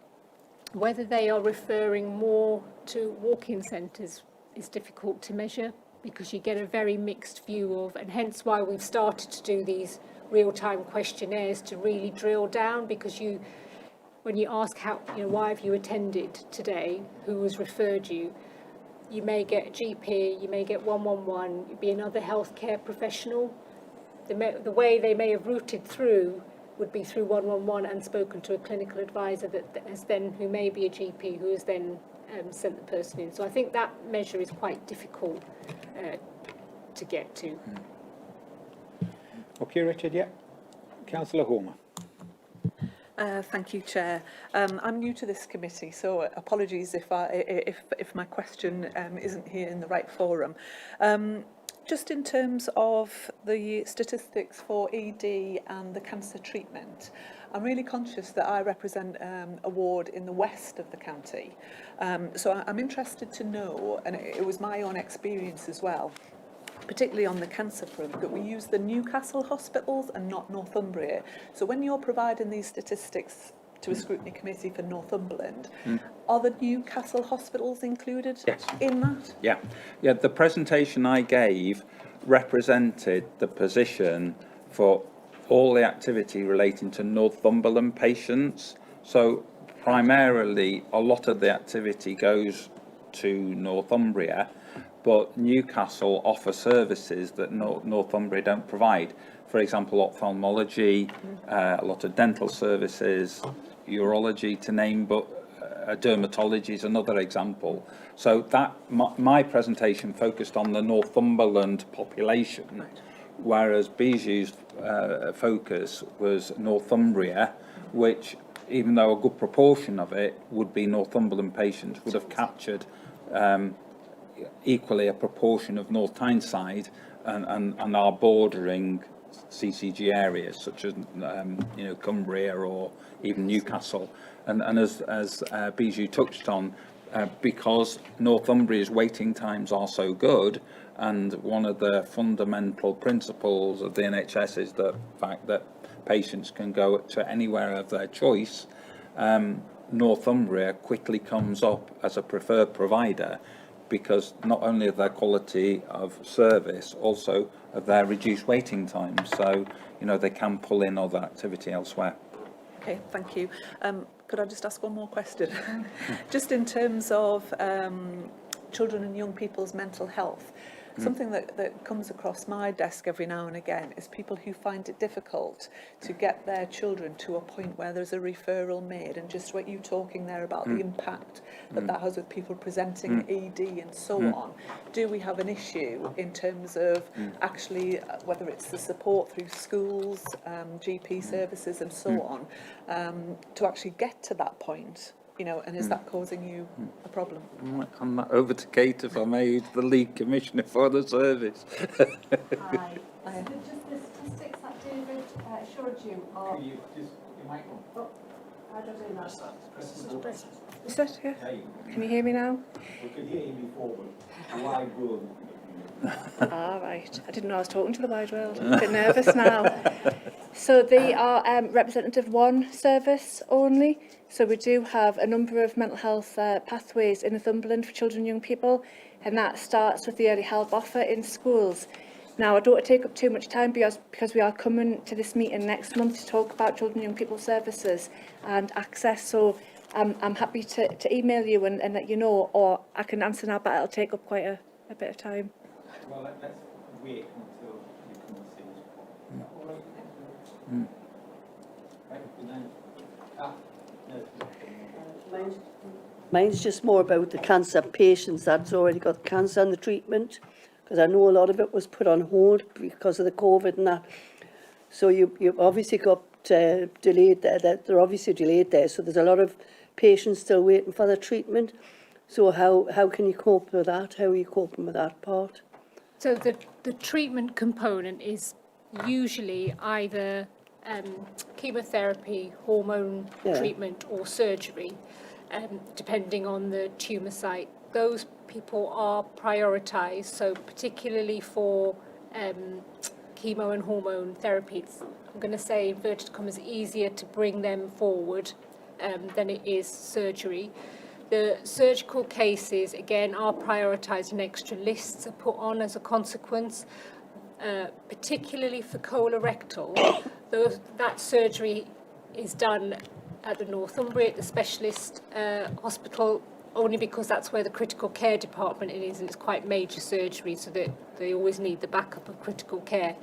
Whether they are referring more to walk-in centres is difficult to measure because you get a very mixed view of, and hence why we've started to do these real-time questionnaires to really drill down, because when you ask why have you attended today, who has referred you, you may get a GP, you may get 111, you'd be another healthcare professional. The way they may have routed through would be through 111 and spoken to a clinical advisor who may be a GP, who has then sent the person in. So I think that measure is quite difficult to get to. Okay, Richard, yeah. Councillor Homer. Thank you, Chair. I'm new to this committee, so apologies if my question isn't here in the right forum. Just in terms of the statistics for ED and the cancer treatment, I'm really conscious that I represent a ward in the west of the county. So I'm interested to know, and it was my own experience as well, particularly on the cancer front, that we use the Newcastle hospitals and not Northumbria. So when you're providing these statistics to a scrutiny committee for Northumberland, are the Newcastle hospitals included in that? Yeah, the presentation I gave represented the position for all the activity relating to Northumberland patients. So primarily a lot of the activity goes to Northumbria, but Newcastle offer services that Northumbria don't provide. For example, ophthalmology, a lot of dental services, urology to name, but dermatology is another example. So that my presentation focused on the Northumberland population, whereas Bijou's focus was Northumbria, which, even though a good proportion of it would be Northumberland patients, would have captured equally a proportion of North Tyneside and our bordering CCG areas, such as Cumbria or even Newcastle. And as Bijou touched on, because Northumbria's waiting times are so good, and one of the fundamental principles of the NHS is the fact that patients can go to anywhere of their choice, Northumbria quickly comes up as a preferred provider, because not only of their quality of service, also of their reduced waiting times. So, they can pull in other activity elsewhere. Okay, thank you. Could I just ask one more question? Just in terms of children and young people's mental health, something that comes across my desk every now and again is people who find it difficult to get their children to a point where there's a referral made, and just what you talking there about the impact that has with people presenting ED and so on. Do we have an issue in terms of actually whether it's the support through schools, GP services and so on, to actually get to that point? And is that causing you a problem? I might hand that over to Kate, if I may, who's the lead commissioner for the service. Hi. Just the statistics that David showed you are... Can you just, your mic on? Oh, how do I do that? Is that, yeah? Can you hear me now? We could hear you before, but wide world. Right. I didn't know I was talking to the wide world. I'm a bit nervous now. So they are representative one service only. So we do have a number of mental health pathways in Northumberland for children and young people, and that starts with the early help offer in schools. Now, I don't want to take up too much time because we are coming to this meeting next month to talk about children and young people services and access. So I'm happy to email you and let you know, or I can answer now, but it'll take up quite a bit of time. Well, let's wait until you come and see us. All right. Right, good night. Mine's just more about the cancer patients that's already got cancer and the treatment, because I know a lot of it was put on hold because of the COVID and that. So you've obviously got delayed there. They're obviously delayed there. So there's a lot of patients still waiting for the treatment. So how can you cope with that? How are you coping with that part? So the treatment component is usually either chemotherapy, hormone treatment or surgery, depending on the tumour site. Those people are prioritised, so particularly for chemo and hormone therapies. I'm going to say, inverted commas, easier to bring them forward than it is surgery. The surgical cases, again, are prioritised and extra lists are put on as a consequence, particularly for colorectal. That surgery is done at the Northumbria, at the specialist hospital, only because that's where the critical care department is, and it's quite major surgery, so that they always need the backup of critical care.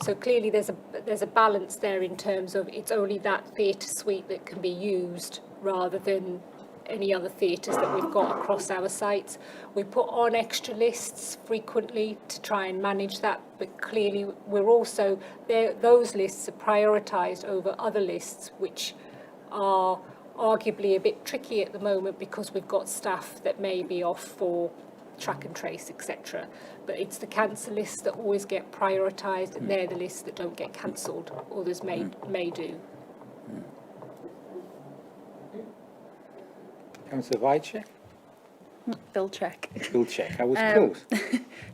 So clearly there's a balance there in terms of it's only that theatre suite that can be used rather than any other theatres that we've got across our sites. We put on extra lists frequently to try and manage that, but clearly we're also there. Those lists are prioritised over other lists, which are arguably a bit tricky at the moment because we've got staff that may be off for track and trace, etc. But it's the cancer lists that always get prioritised, and they're the lists that don't get cancelled. Others may do. Councillor Wojciech? Bill check. Bill check. I was close.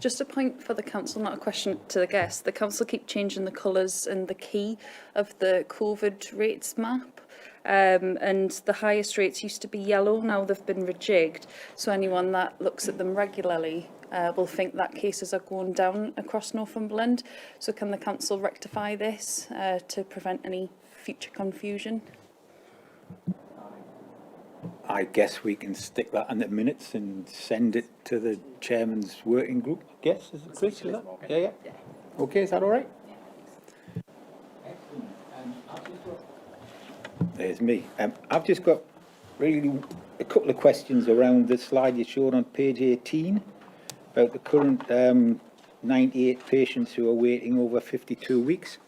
Just a point for the council, not a question to the guests. The council keep changing the colours and the key of the COVID rates map. And the highest rates used to be yellow, now they've been rejigged. So anyone that looks at them regularly will think that cases are going down across Northumberland. So can the council rectify this to prevent any future confusion? I guess we can stick that in the minutes and send it to the chairman's working group. Yes, is it Chris? Is that? Yeah. Okay, is that all right? There's me. I've just got really a couple of questions around the slide you showed on page 18 about the current 98 patients who are waiting over 52 weeks.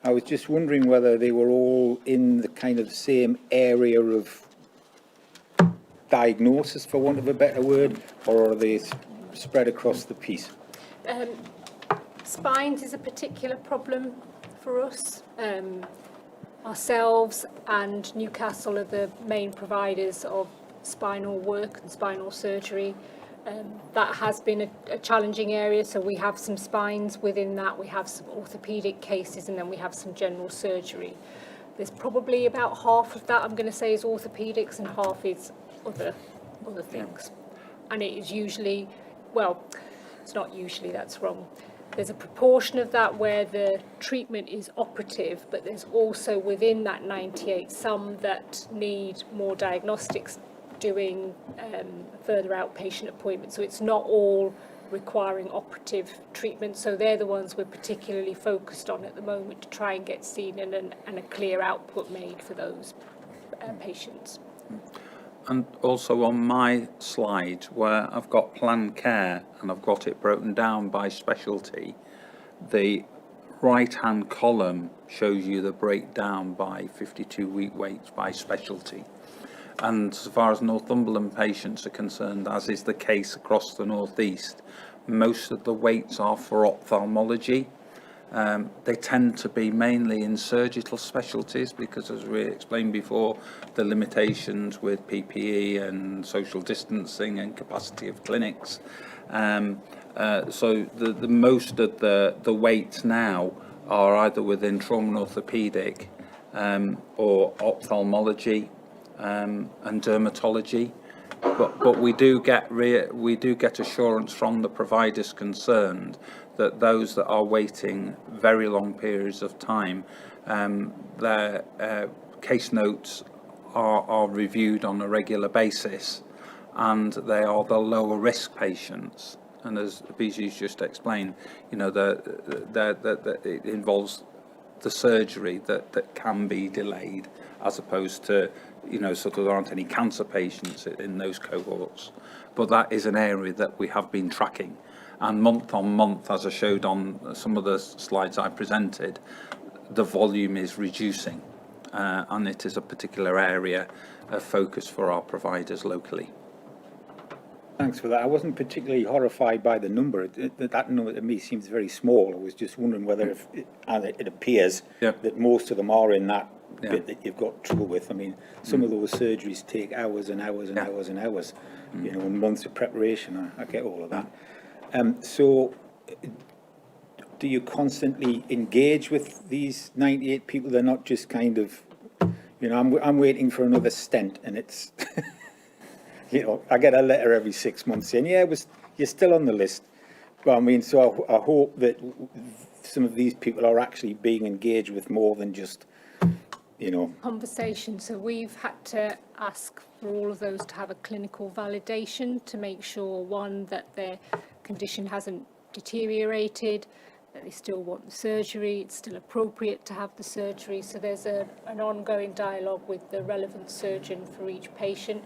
I was just wondering whether they were all in the kind of same area of diagnosis, for want of a better word, or are they spread across the piece? Spines is a particular problem for us. Ourselves and Newcastle are the main providers of spinal work and spinal surgery. That has been a challenging area, so we have some spines within that, we have some orthopaedic cases, and then we have some general surgery. There's probably about half of that, I'm going to say, is orthopaedics and half is other things. And it is usually, well, it's not usually, that's wrong. There's a proportion of that where the treatment is operative, but there's also within that 98 some that need more diagnostics, doing further outpatient appointments. So it's not all requiring operative treatment. So they're the ones we're particularly focused on at the moment to try and get seen and a clear output made for those patients. And also on my slide where I've got planned care and I've got it broken down by specialty, the right-hand column shows you the breakdown by 52-week waits by specialty. And as far as Northumberland patients are concerned, as is the case across the northeast, most of the waits are for ophthalmology. They tend to be mainly in surgical specialties because, as we explained before, the limitations with PPE and social distancing and capacity of clinics. So the most of the waits now are either within trauma and orthopaedic or ophthalmology and dermatology. But we do get assurance from the providers concerned that those that are waiting very long periods of time, their case notes are reviewed on a regular basis, and they are the lower risk patients. And as Biju's just explained, you know, it involves the surgery that can be delayed, as opposed to, you know, sort of there aren't any cancer patients in those cohorts. But that is an area that we have been tracking. And month on month, as I showed on some of the slides I presented, the volume is reducing. And it is a particular area of focus for our providers locally. Thanks for that. I wasn't particularly horrified by the number. That number to me seems very small. I was just wondering whether it appears that most of them are in that bit that you've got trouble with. I mean, some of those surgeries take hours and hours and hours and hours, you know, and months of preparation. I get all of that. So do you constantly engage with these 98 people? They're not just kind of, you know, I'm waiting for another stent, and it's, you know, I get a letter every 6 months saying, yeah, you're still on the list. Well, I mean, so I hope that some of these people are actually being engaged with more than just, you know. Conversation. So we've had to ask for all of those to have a clinical validation to make sure, one, that their condition hasn't deteriorated, that they still want the surgery, it's still appropriate to have the surgery. So there's an ongoing dialogue with the relevant surgeon for each patient.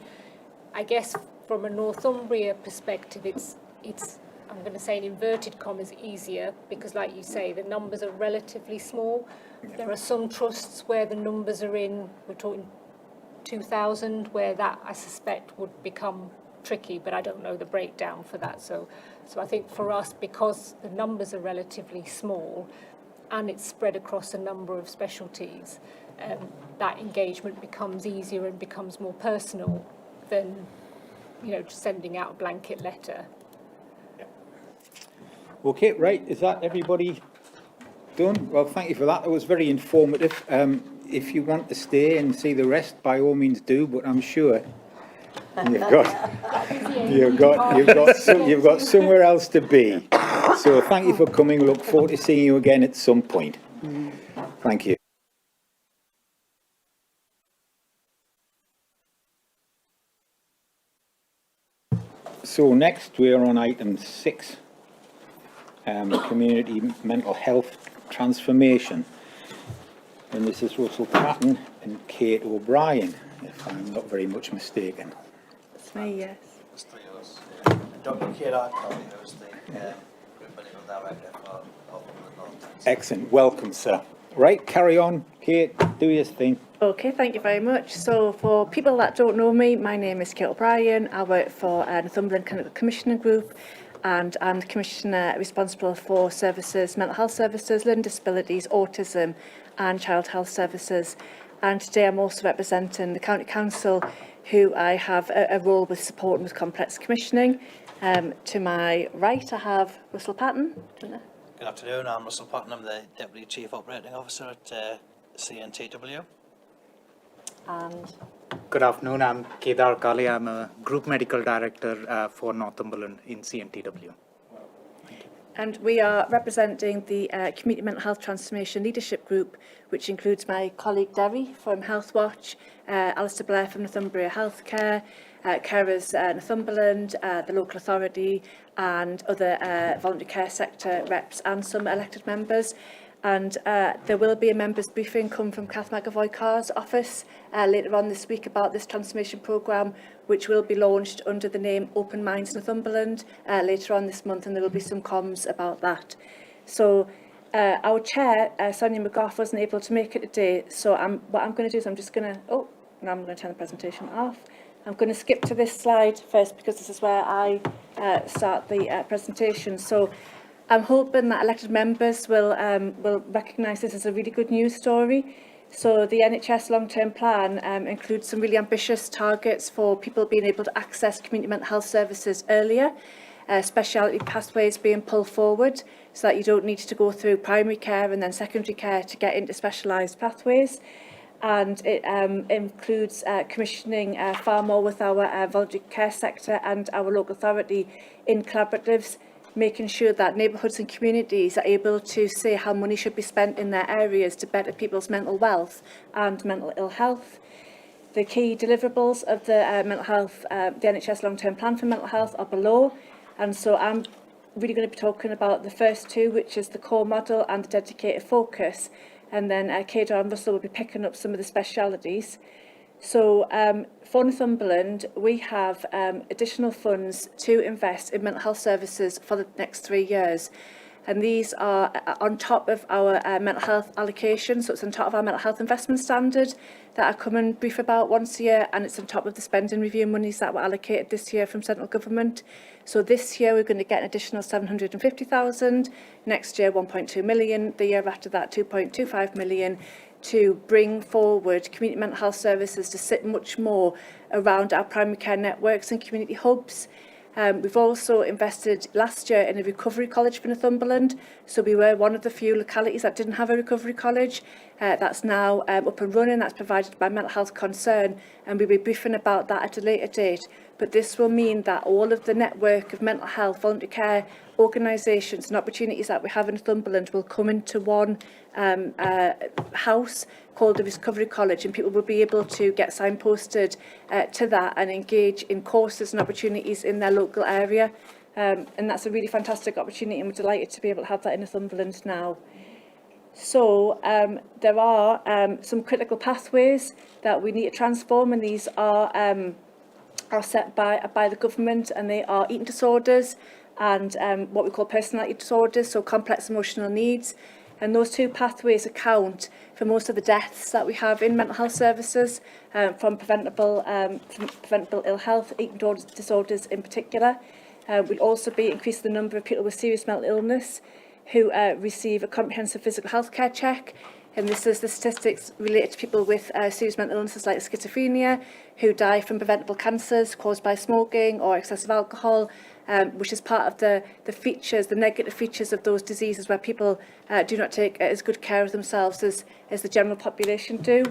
I guess from a Northumbria perspective, it's I'm going to say in inverted commas easier, because like you say, the numbers are relatively small. There are some trusts where the numbers are we're talking 2,000, where that I suspect would become tricky, but I don't know the breakdown for that. So I think for us, because the numbers are relatively small and it's spread across a number of specialties, that engagement becomes easier and becomes more personal than, you know, just sending out a blanket letter. Okay, right, is that everybody done? Well, thank you for that. It was very informative. If you want to stay and see the rest, by all means do, but I'm sure you've got somewhere else to be. So thank you for coming. Look forward to seeing you again at some point. Thank you. So next we're on item 6. Community mental health transformation, and this is Russell Patton and Kate O'Brien, if I'm not very much mistaken. It's me, yes. It's three of us. Dr. Kate O'Brien, who's the Group Medical Director for Health and Wellbeing. Excellent, welcome, sir. Right, carry on, Kate, do your thing. Okay, thank you very much. So for people that don't know me, my name is Kate O'Brien. I work for Northumberland Clinical Commissioner Group, and I'm the Commissioner responsible for services, mental health services, learning disabilities, autism and child health services. And today I'm also representing the County Council, who I have a role with supporting with complex commissioning. To my right I have Russell Patton. Good afternoon, I'm Russell Patton, I'm the Deputy Chief Operating Officer at CNTW. And good afternoon, I'm Kedar Kali. I'm a Group Medical Director for Northumberland in CNTW. And we are representing the Community Mental Health Transformation Leadership Group, which includes my colleague Derry from Health Watch, Alistair Blair from Northumbria Healthcare, Carers Northumberland, the local authority, and other voluntary care sector reps and some elected members. And there will be a members' briefing come from Kath McAvoy-Carr's office later on this week about this transformation programme, which will be launched under the name Open Minds Northumberland later on this month, and there will be some comms about that. So our chair, Sonia McGough, wasn't able to make it today, so what I'm going to do is I'm just going to, now I'm going to turn the presentation off. I'm going to skip to this slide first, because this is where I start the presentation. So I'm hoping that elected members will recognise this as a really good news story. So the NHS long-term plan includes some really ambitious targets for people being able to access community mental health services earlier, speciality pathways being pulled forward so that you don't need to go through primary care and then secondary care to get into specialised pathways. And it includes commissioning far more with our voluntary care sector and our local authority in collaboratives, making sure that neighbourhoods and communities are able to say how money should be spent in their areas to better people's mental wealth and mental ill health. The key deliverables of the mental health, the NHS long-term plan for mental health are below, and so I'm really going to be talking about the first two, which is the core model and the dedicated focus, and then Kedar and Russell will be picking up some of the specialities. So for Northumberland, we have additional funds to invest in mental health services for the next 3 years. And these are on top of our mental health allocation. So it's on top of our mental health investment standard that I come and brief about once a year. And it's on top of the spending review monies that were allocated this year from central government. So this year, we're going to get an additional 750,000. Next year, 1.2 million. The year after that, 2.25 million. To bring forward community mental health services to sit much more around our primary care networks and community hubs. We've also invested last year in a recovery college for Northumberland. So we were one of the few localities that didn't have a recovery college. That's now up and running. That's provided by Mental Health Concern, and we'll be briefing about that at a later date. But this will mean that all of the network of mental health, voluntary care organisations and opportunities that we have in Northumberland will come into one house called the Recovery College, and people will be able to get signposted to that and engage in courses and opportunities in their local area. And that's a really fantastic opportunity, and we're delighted to be able to have that in Northumberland now. So there are some critical pathways that we need to transform, and these are set by the government, and they are eating disorders and what we call personality disorders, so complex emotional needs. And those two pathways account for most of the deaths that we have in mental health services from preventable ill health, eating disorders in particular. We'll also be increasing the number of people with serious mental illness who receive a comprehensive physical health care check. And this is the statistics related to people with serious mental illnesses like schizophrenia, who die from preventable cancers caused by smoking or excessive alcohol, which is part of the features, the negative features of those diseases, where people do not take as good care of themselves as the general population do.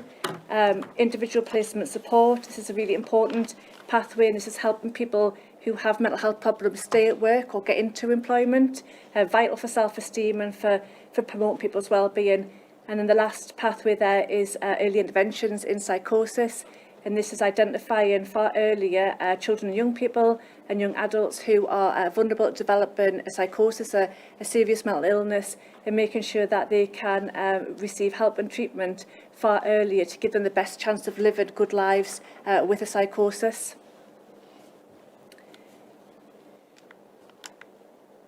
Individual placement support, this is a really important pathway, and this is helping people who have mental health problems stay at work or get into employment, vital for self-esteem and for promoting people's well-being. And then the last pathway there is early interventions in psychosis. And this is identifying far earlier children and young people and young adults who are vulnerable to developing a psychosis, a serious mental illness, and making sure that they can receive help and treatment far earlier to give them the best chance of living good lives with a psychosis.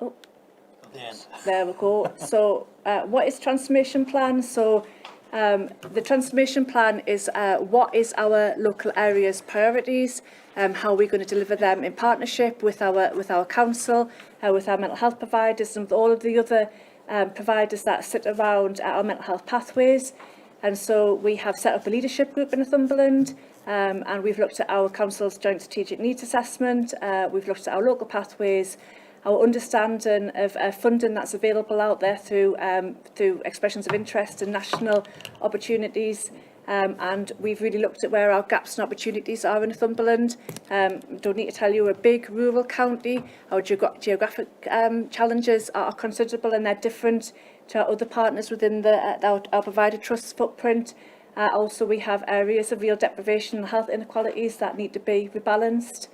Oh, there we go. So what is transformation plan? So the transformation plan is what is our local area's priorities, how we're going to deliver them in partnership with our council, with our mental health providers and with all of the other providers that sit around our mental health pathways. And so we have set up a leadership group in Northumberland, and we've looked at our council's joint strategic needs assessment, we've looked at our local pathways, our understanding of funding that's available out there through expressions of interest and national opportunities, and we've really looked at where our gaps and opportunities are in Northumberland. Don't need to tell you, we're a big rural county. Our geographic challenges are considerable, and they're different to our other partners within our provider trust footprint. Also, we have areas of real deprivation and health inequalities that need to be rebalanced.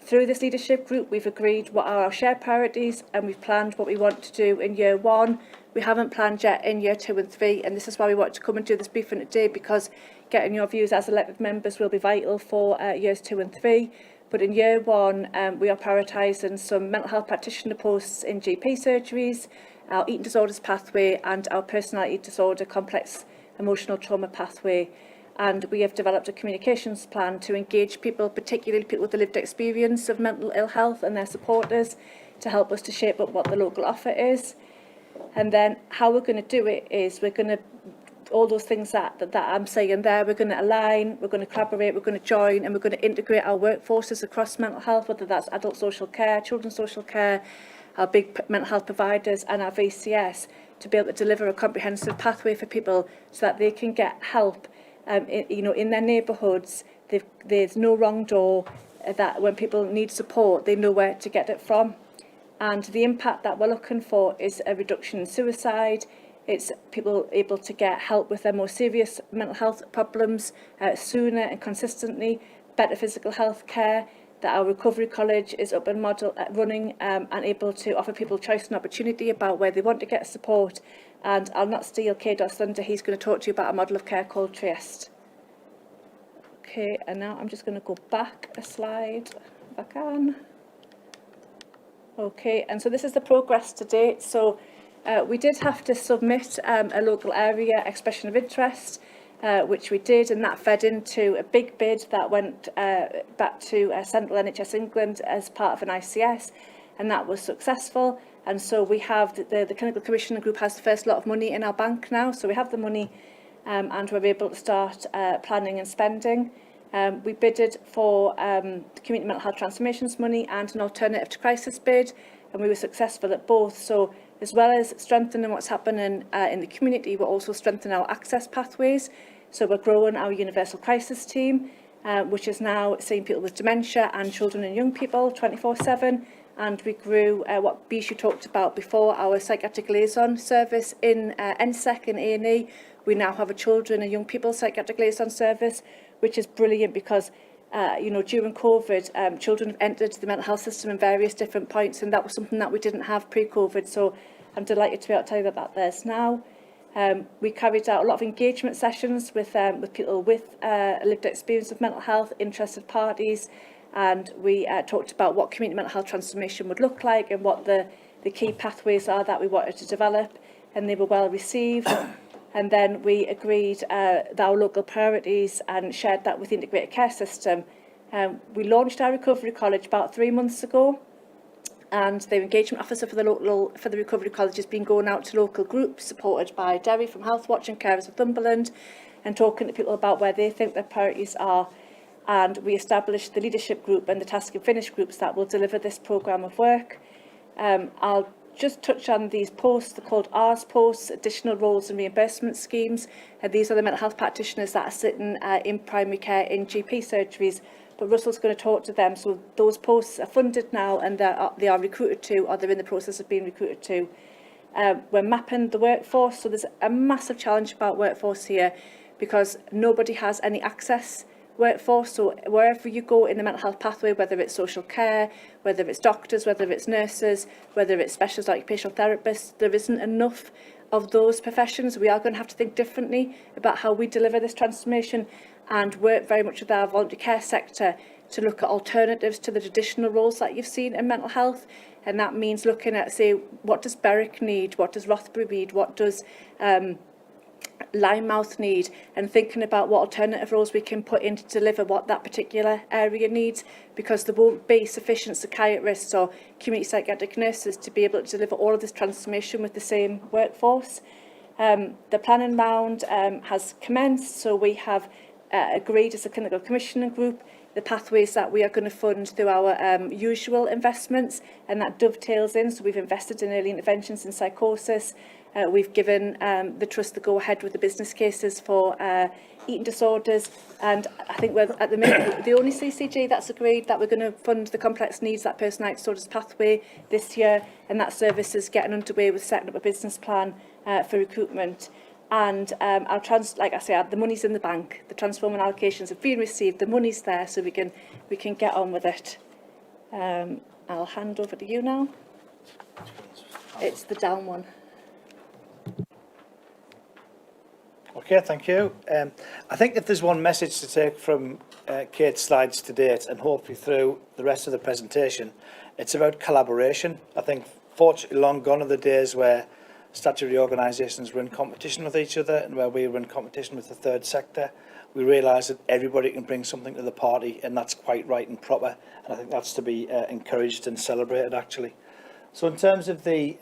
Through this leadership group, we've agreed what are our shared priorities, and we've planned what we want to do in year 1. We haven't planned yet in year 2 and 3, and this is why we want to come and do this briefing today, because getting your views as elected members will be vital for years 2 and 3. But in year 1, we are prioritising some mental health practitioner posts in GP surgeries, our eating disorders pathway, and our personality disorder complex emotional trauma pathway. And we have developed a communications plan to engage people, particularly people with the lived experience of mental ill health and their supporters, to help us to shape up what the local offer is. And then how we're going to do it is we're going to, all those things that I'm saying there, we're going to align, we're going to collaborate, we're going to join, and we're going to integrate our workforces across mental health, whether that's adult social care, children's social care, our big mental health providers and our VCS, to be able to deliver a comprehensive pathway for people so that they can get help in their neighbourhoods. There's no wrong door, that when people need support, they know where to get it from. And the impact that we're looking for is a reduction in suicide. It's people able to get help with their more serious mental health problems sooner and consistently, better physical health care, that our recovery college is up and running and able to offer people choice and opportunity about where they want to get support. And I'll not steal Kdot's thunder, he's going to talk to you about a model of care called Trieste. Okay, and now I'm just going to go back a slide, if I can. Okay, and so this is the progress to date. So we did have to submit a local area expression of interest, which we did, and that fed into a big bid that went back to Central NHS England as part of an ICS, and that was successful. And so we have the Clinical Commissioner Group has the first lot of money in our bank now, so we have the money and we're able to start planning and spending. We bidded for the Community Mental Health Transformations money and an alternative to crisis bid, and we were successful at both. So as well as strengthening what's happening in the community, we're also strengthening our access pathways. So we're growing our universal crisis team, which is now seeing people with dementia and children and young people 24/7. And we grew what Bishu talked about before, our psychiatric liaison service in NSEC and A&E. We now have a children and young people psychiatric liaison service, which is brilliant because, you know, during COVID, children have entered the mental health system in various different points, and that was something that we didn't have pre-COVID. So I'm delighted to be able to tell you that there's now. We carried out a lot of engagement sessions with people with lived experience of mental health, interested parties, and we talked about what community mental health transformation would look like and what the key pathways are that we wanted to develop, and they were well received. And then we agreed our local priorities and shared that with the integrated care system. We launched our recovery college about 3 months ago, and the engagement officer for the recovery college has been going out to local groups supported by Derry from Health Watch and Carers of Northumberland, and talking to people about where they think their priorities are. And we established the leadership group and the task and finish groups that will deliver this programme of work. I'll just touch on these posts. They're called R's posts, additional roles and reimbursement schemes. And these are the mental health practitioners that are sitting in primary care in GP surgeries. But Russell's going to talk to them. So those posts are funded now, and they are recruited to, or they're in the process of being recruited to. We're mapping the workforce. So there's a massive challenge about workforce here because nobody has any access workforce. So wherever you go in the mental health pathway, whether it's social care, whether it's doctors, whether it's nurses, whether it's specialist occupational therapists, there isn't enough of those professions. We are going to have to think differently about how we deliver this transformation and work very much with our voluntary care sector to look at alternatives to the traditional roles that you've seen in mental health. And that means looking at, say, what does Berwick need, what does Rothbury need, what does Linemouth need, and thinking about what alternative roles we can put in to deliver what that particular area needs, because there won't be sufficient psychiatrists or community psychiatric nurses to be able to deliver all of this transformation with the same workforce. The planning round has commenced, so we have agreed as a clinical commissioning group the pathways that we are going to fund through our usual investments, and that dovetails in. So we've invested in early interventions in psychosis. We've given the trust the go-ahead with the business cases for eating disorders, and I think we're at the minute the only CCG that's agreed that we're going to fund the complex needs, that personality disorders pathway this year, and that service is getting underway with setting up a business plan for recruitment. And like I say, the money's in the bank. The transforming allocations have been received. The money's there, so we can get on with it. I'll hand over to you now. It's the down one. Okay, thank you. I think if there's one message to take from Kate's slides to date, and hopefully through the rest of the presentation, it's about collaboration. I think fortunately long gone are the days where statutory organisations were in competition with each other and where we were in competition with the third sector. We realise that everybody can bring something to the party, and that's quite right and proper, and I think that's to be encouraged and celebrated actually. So in terms of the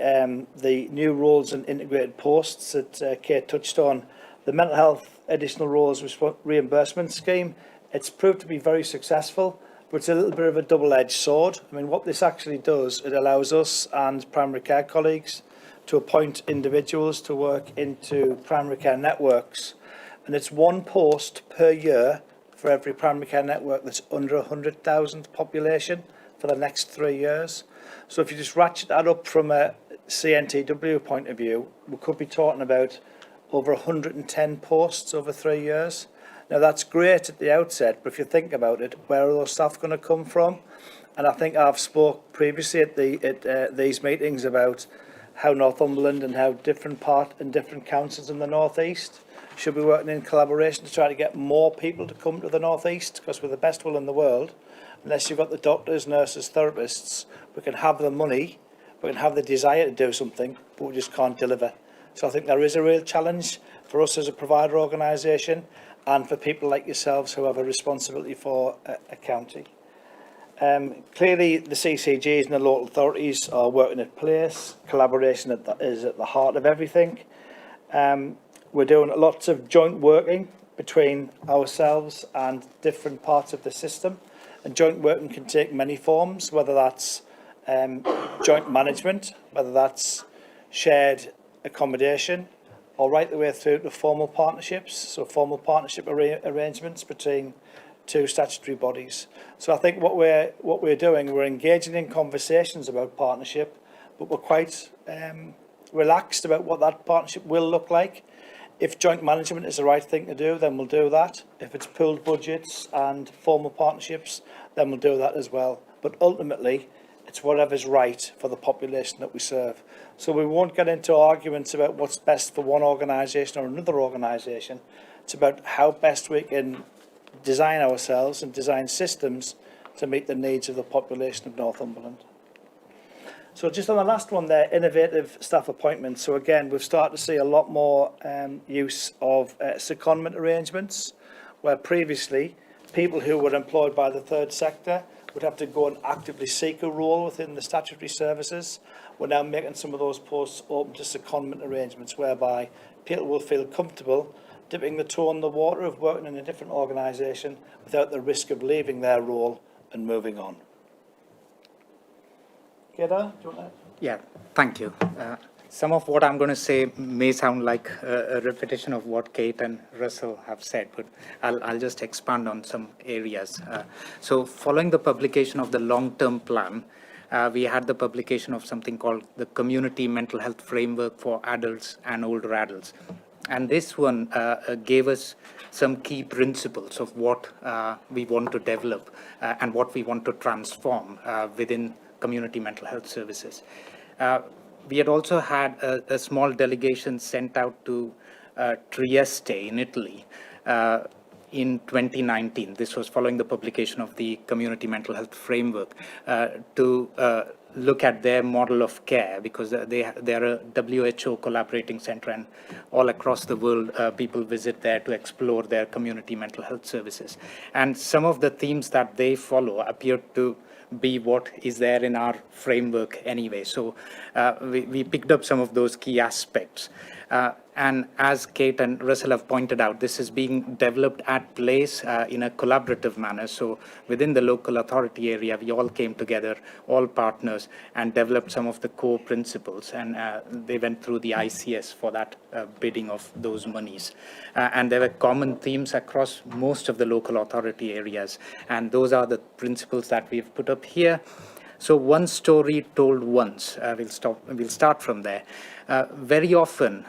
new roles and integrated posts that Kate touched on, the mental health additional roles reimbursement scheme, it's proved to be very successful, but it's a little bit of a double-edged sword. I mean, what this actually does, it allows us and primary care colleagues to appoint individuals to work into primary care networks, and it's one post per year for every primary care network that's under 100,000 population for the next 3 years. So if you just ratchet that up from a CNTW point of view, we could be talking about over 110 posts over 3 years. Now that's great at the outset, but if you think about it, where are those staff going to come from? And I think I've spoke previously at these meetings about how Northumberland and how different councils in the North East should be working in collaboration to try to get more people to come to the North East, because with the best will in the world, unless you've got the doctors, nurses, therapists, we can have the money, we can have the desire to do something, but we just can't deliver. So I think there is a real challenge for us as a provider organisation and for people like yourselves who have a responsibility for a county. Clearly the CCGs and the local authorities are working at place. Collaboration is at the heart of everything. We're doing lots of joint working between ourselves and different parts of the system. And joint working can take many forms, whether that's joint management, whether that's shared accommodation, or right the way through to formal partnerships, so formal partnership arrangements between two statutory bodies. So I think what we're doing, we're engaging in conversations about partnership, but we're quite relaxed about what that partnership will look like. If joint management is the right thing to do, then we'll do that. If it's pooled budgets and formal partnerships, then we'll do that as well. But ultimately, it's whatever's right for the population that we serve. So we won't get into arguments about what's best for one organisation or another organisation. It's about how best we can design ourselves and design systems to meet the needs of the population of Northumberland. So just on the last one there, innovative staff appointments. So again, we've started to see a lot more use of secondment arrangements, where previously people who were employed by the third sector would have to go and actively seek a role within the statutory services. We're now making some of those posts open to secondment arrangements, whereby people will feel comfortable dipping the toe in the water of working in a different organisation without the risk of leaving their role and moving on. Kedar, do you want to? Yeah, thank you. Some of what I'm going to say may sound like a repetition of what Kate and Russell have said, but I'll just expand on some areas. So following the publication of the long-term plan, we had the publication of something called the Community Mental Health Framework for Adults and Older Adults. And this one gave us some key principles of what we want to develop and what we want to transform within community mental health services. We had also had a small delegation sent out to Trieste in Italy in 2019. This was following the publication of the Community Mental Health Framework to look at their model of care, because they're a WHO collaborating center, and all across the world people visit there to explore their community mental health services. And some of the themes that they follow appear to be what is there in our framework anyway. So we picked up some of those key aspects. And as Kate and Russell have pointed out, this is being developed at place in a collaborative manner. So within the local authority area, we all came together, all partners, and developed some of the core principles. And they went through the ICS for that bidding of those monies. And there were common themes across most of the local authority areas. And those are the principles that we've put up here. So one story told once. We'll start from there. Very often,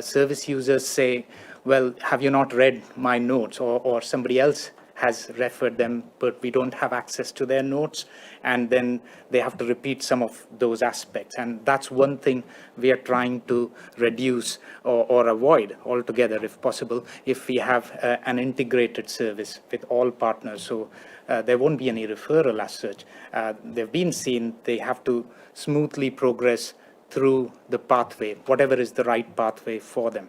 service users say, well, have you not read my notes? Or somebody else has referred them, but we don't have access to their notes. And then they have to repeat some of those aspects. And that's one thing we are trying to reduce or avoid altogether, if possible, if we have an integrated service with all partners. So there won't be any referral as such. They've been seen, they have to smoothly progress through the pathway, whatever is the right pathway for them.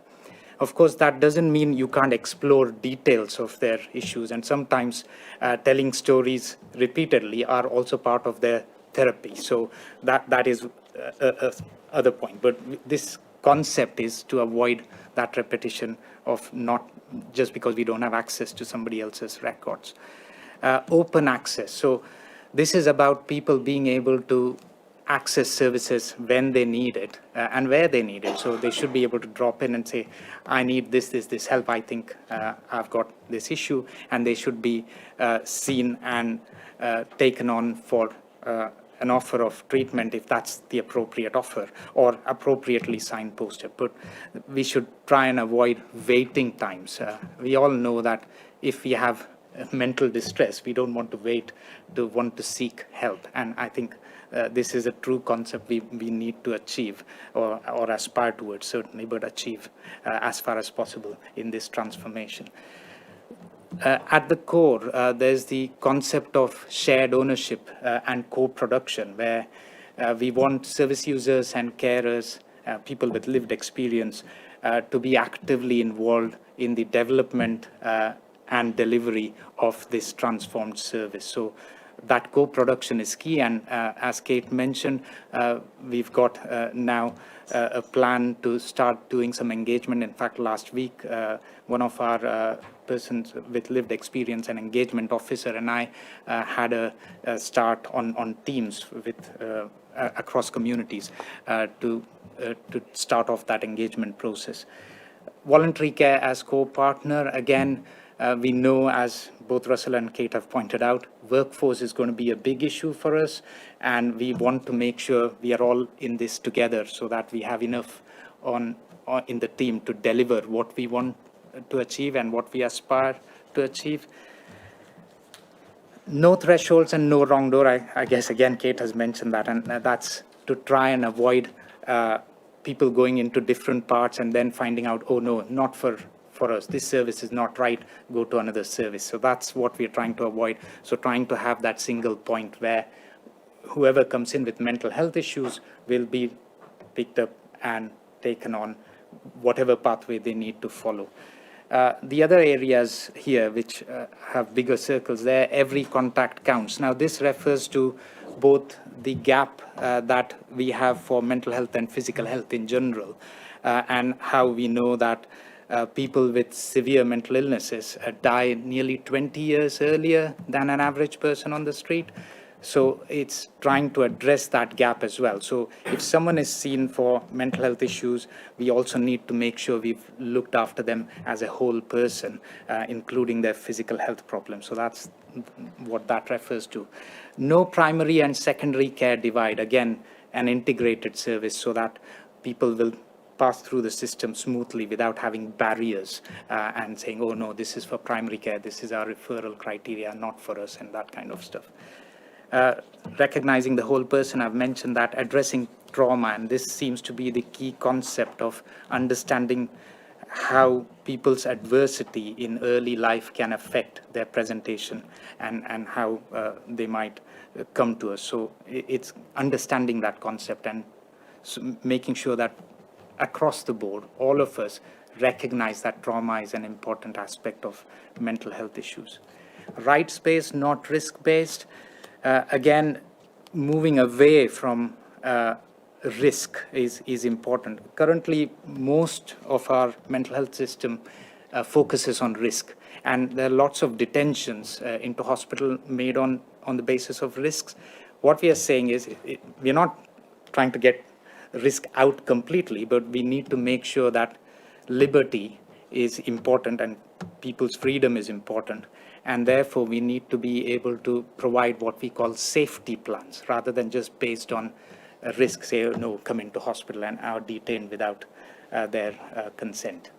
Of course, that doesn't mean you can't explore details of their issues, and sometimes telling stories repeatedly are also part of their therapy. So that is other point. But this concept is to avoid that repetition of not just because we don't have access to somebody else's records. Open access. So this is about people being able to access services when they need it and where they need it. So they should be able to drop in and say, I need this help. I think I've got this issue, and they should be seen and taken on for an offer of treatment if that's the appropriate offer, or appropriately signposted. But we should try and avoid waiting times. We all know that if we have mental distress, we don't want to wait to want to seek help. And I think this is a true concept we need to achieve, or aspire towards, certainly, but achieve as far as possible in this transformation. At the core, there's the concept of shared ownership and co-production, where we want service users and carers, people with lived experience, to be actively involved in the development and delivery of this transformed service. So that co-production is key. And as Kate mentioned, we've got now a plan to start doing some engagement. In fact, last week, one of our persons with lived experience, an engagement officer, and I had a start on teams with across communities to start off that engagement process. Voluntary care as co-partner, again, we know, as both Russell and Kate have pointed out, workforce is going to be a big issue for us, and we want to make sure we are all in this together so that we have enough in the team to deliver what we want to achieve and what we aspire to achieve. No thresholds and no wrong door. I guess, again, Kate has mentioned that, and that's to try and avoid people going into different parts and then finding out, oh no, not for us, this service is not right, go to another service. So that's what we're trying to avoid. So trying to have that single point where whoever comes in with mental health issues will be picked up and taken on whatever pathway they need to follow. The other areas here which have bigger circles there, every contact counts. Now this refers to both the gap that we have for mental health and physical health in general, and how we know that people with severe mental illnesses die nearly 20 years earlier than an average person on the street. So it's trying to address that gap as well. So if someone is seen for mental health issues, we also need to make sure we've looked after them as a whole person, including their physical health problems. So that's what that refers to. No primary and secondary care divide. Again, an integrated service so that people will pass through the system smoothly without having barriers and saying, oh no, this is for primary care, this is our referral criteria, not for us, and that kind of stuff. Recognizing the whole person, I've mentioned that, addressing trauma, and this seems to be the key concept of understanding how people's adversity in early life can affect their presentation and how they might come to us. So it's understanding that concept and making sure that across the board, all of us recognize that trauma is an important aspect of mental health issues. Rights-based, not risk-based. Again, moving away from risk is important. Currently, most of our mental health system focuses on risk, and there are lots of detentions into hospital made on the basis of risks. What we are saying is we're not trying to get risk out completely, but we need to make sure that liberty is important and people's freedom is important. And therefore, we need to be able to provide what we call safety plans, rather than just based on risk, say, oh, no, come into hospital and are detained without their consent.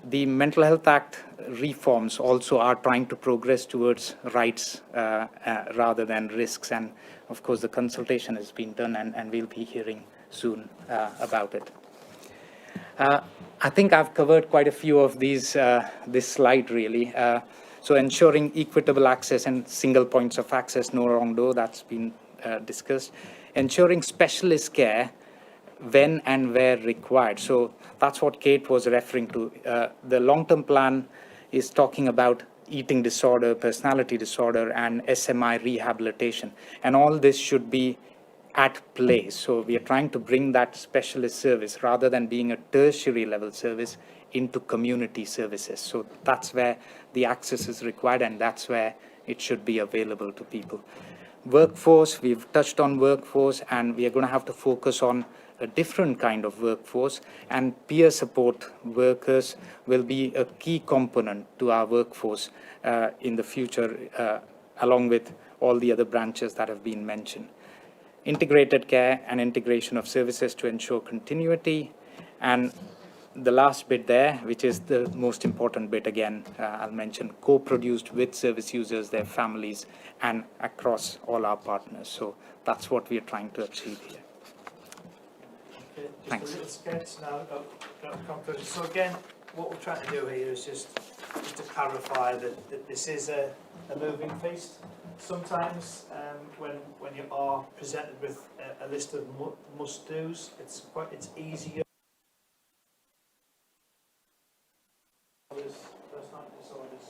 The Mental Health Act reforms also are trying to progress towards rights rather than risks. And of course, the consultation has been done, and we'll be hearing soon about it. I think I've covered quite a few of these, this slide really. So ensuring equitable access and single points of access, no wrong door, that's been discussed. Ensuring specialist care when and where required. So that's what Kate was referring to. The long-term plan is talking about eating disorder, personality disorder, and SMI rehabilitation. And all this should be at play. So we are trying to bring that specialist service, rather than being a tertiary level service, into community services. So that's where the access is required, and that's where it should be available to people. Workforce, we've touched on workforce, and we are going to have to focus on a different kind of workforce, and peer support workers will be a key component to our workforce in the future, along with all the other branches that have been mentioned. Integrated care and integration of services to ensure continuity. And the last bit there, which is the most important bit, again, I'll mention, co-produced with service users, their families, and across all our partners. So that's what we are trying to achieve here. Okay, Thanks. A little sketch now, conclusion. So again, what we're trying to do here is just to clarify that this is a moving feast. Sometimes when you are presented with a list of must-dos, it's easier. Personality disorders,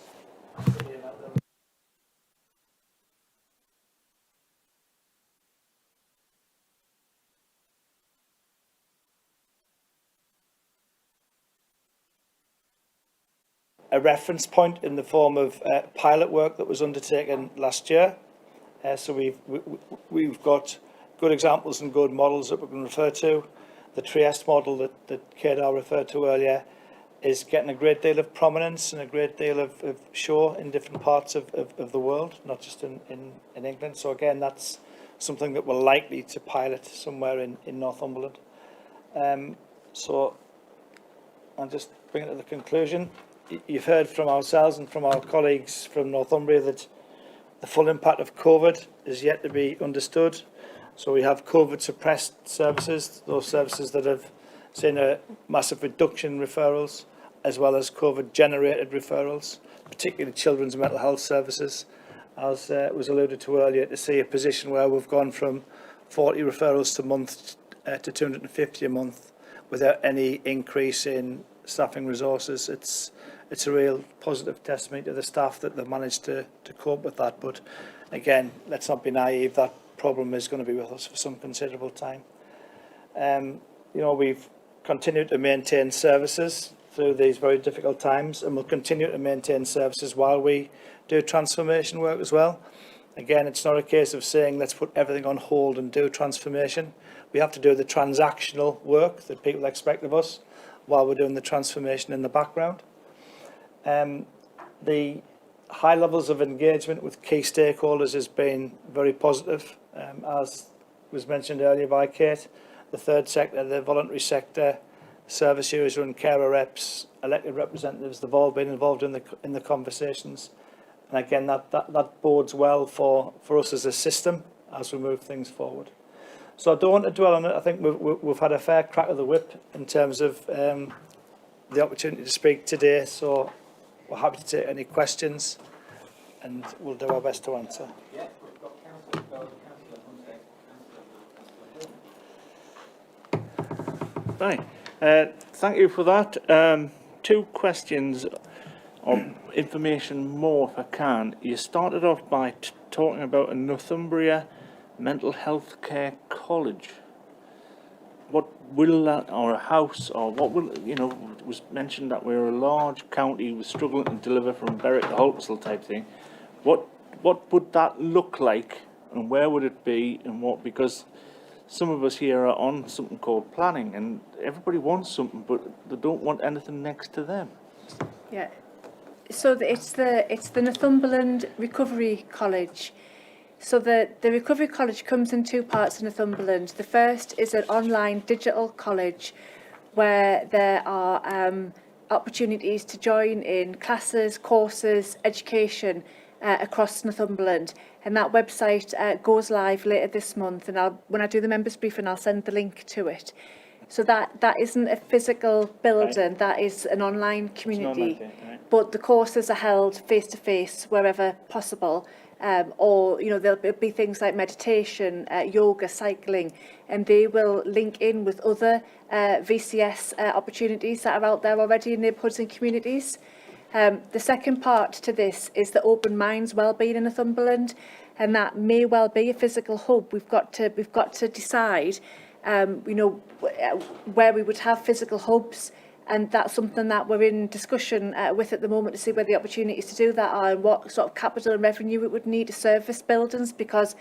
a reference point in the form of pilot work that was undertaken last year. So we've got good examples and good models that we can refer to. The Trieste model that Kedar referred to earlier is getting a great deal of prominence and a great deal of show in different parts of the world, not just in England. So again, that's something that we're likely to pilot somewhere in Northumberland. So I'll just bring it to the conclusion. You've heard from ourselves and from our colleagues from Northumbria that the full impact of COVID is yet to be understood. So we have COVID suppressed services, those services that have seen a massive reduction in referrals, as well as COVID generated referrals, particularly children's mental health services, as was alluded to earlier, to see a position where we've gone from 40 referrals a month to 250 a month without any increase in staffing resources. It's a real positive testimony to the staff that they've managed to cope with that. But again, let's not be naive, that problem is going to be with us for some considerable time. You know, we've continued to maintain services through these very difficult times, and we'll continue to maintain services while we do transformation work as well. Again, it's not a case of saying let's put everything on hold and do transformation. We have to do the transactional work that people expect of us while we're doing the transformation in the background. The high levels of engagement with key stakeholders has been very positive, as was mentioned earlier by Kate. The third sector, the voluntary sector, service user and carer reps, elected representatives, they've all been involved in the conversations. And again, that bodes well for us as a system as we move things forward. So I don't want to dwell on it. I think we've had a fair crack of the whip in terms of the opportunity to speak today. So we're happy to take any questions, and we'll do our best to answer. Yeah, we've got Councillor Right. Thank you for that. Two questions of information more, if I can. You started off by talking about a Northumbria mental health care college. What will that, or a house, or what will, you know, it was mentioned that we're a large county, we're struggling to deliver from Berwick to Holtesville type thing. What would that look like, and where would it be, and what, because some of us here are on something called planning, and everybody wants something, but they don't want anything next to them. Yeah. So it's the Northumberland Recovery College. So the Recovery College comes in two parts in Northumberland. The first is an online digital college where there are opportunities to join in classes, courses, education across Northumberland. And that website goes live later this month. And when I do the members briefing, I'll send the link to it. So that isn't a physical building, right. That is an online community. Right. But the courses are held face-to-face wherever possible. Or, you know, there'll be things like meditation, yoga, cycling, and they will link in with other VCS opportunities that are out there already in neighbourhoods and communities. The second part to this is the Open Minds Wellbeing in Northumberland, and that may well be a physical hub. We've got to decide, you know, where we would have physical hubs. And that's something that we're in discussion with at the moment to see where the opportunities to do that are and what sort of capital and revenue it would need to service buildings, because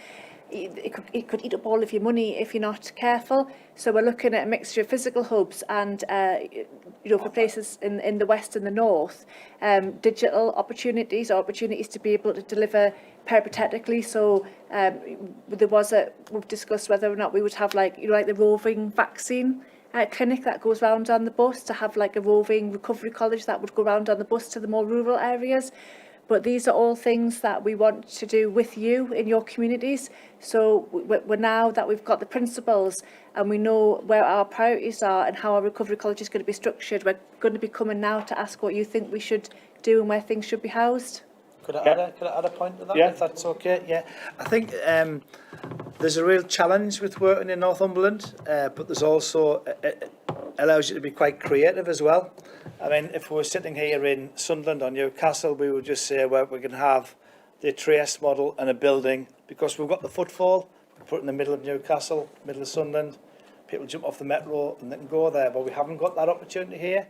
it could eat up all of your money if you're not careful. So we're looking at a mixture of physical hubs and, you know, for places in the west and the north, digital opportunities or opportunities to be able to deliver peripatetically. So we've discussed whether or not we would have, like, you know, like the roving vaccine clinic that goes round on the bus, to have like a roving recovery college that would go round on the bus to the more rural areas. But these are all things that we want to do with you in your communities. So we're now that we've got the principles and we know where our priorities are and how our recovery college is going to be structured, we're going to be coming now to ask what you think we should do and where things should be housed. Could I add a point to that, if that's okay? Yeah, I think there's a real challenge with working in Northumberland, but there's also, it allows you to be quite creative as well. I mean, if we were sitting here in Sunderland or Newcastle, we would just say, well, we can have the Trieste model and a building, because we've got the footfall, we put it in the middle of Newcastle, middle of Sunderland, people jump off the metro and they can go there, but we haven't got that opportunity here.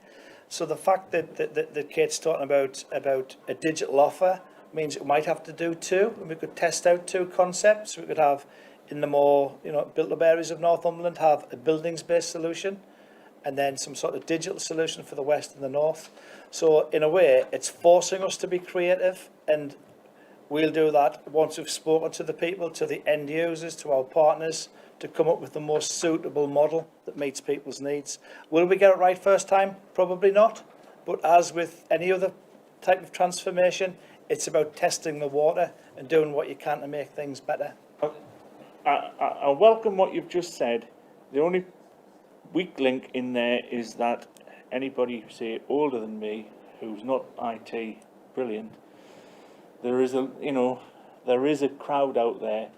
So the fact that Kate's talking about a digital offer means we might have to do two, and we could test out two concepts. We could have, in the more built-up areas of Northumberland, have a buildings-based solution, and then some sort of digital solution for the west and the north. So in a way, it's forcing us to be creative, and we'll do that once we've spoken to the people, to the end users, to our partners, to come up with the most suitable model that meets people's needs. Will we get it right first time? Probably not. But as with any other type of transformation, it's about testing the water and doing what you can to make things better. I welcome what you've just said. The only weak link in there is that anybody, say, older than me, who's not IT brilliant, there is a crowd out there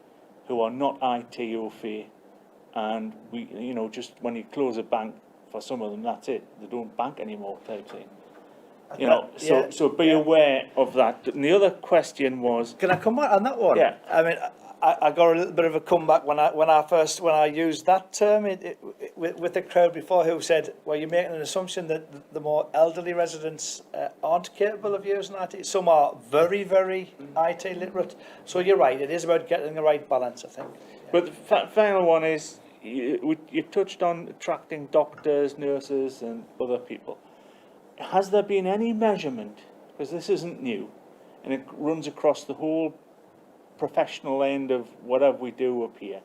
who are not IT au fait, and just when you close a bank, for some of them, that's it. They don't bank anymore, type thing. So be aware of that. And the other question was, can I come back on that one? Yeah. I mean, I got a little bit of a comeback when I used that term with the crowd before, who said, well, you're making an assumption that the more elderly residents aren't capable of using IT. Some are very, very IT literate. So you're right, it is about getting the right balance, I think. Yeah. But the final one is, you touched on attracting doctors, nurses and other people. Has there been any measurement, because this isn't new, and it runs across the whole professional end of whatever we do up here,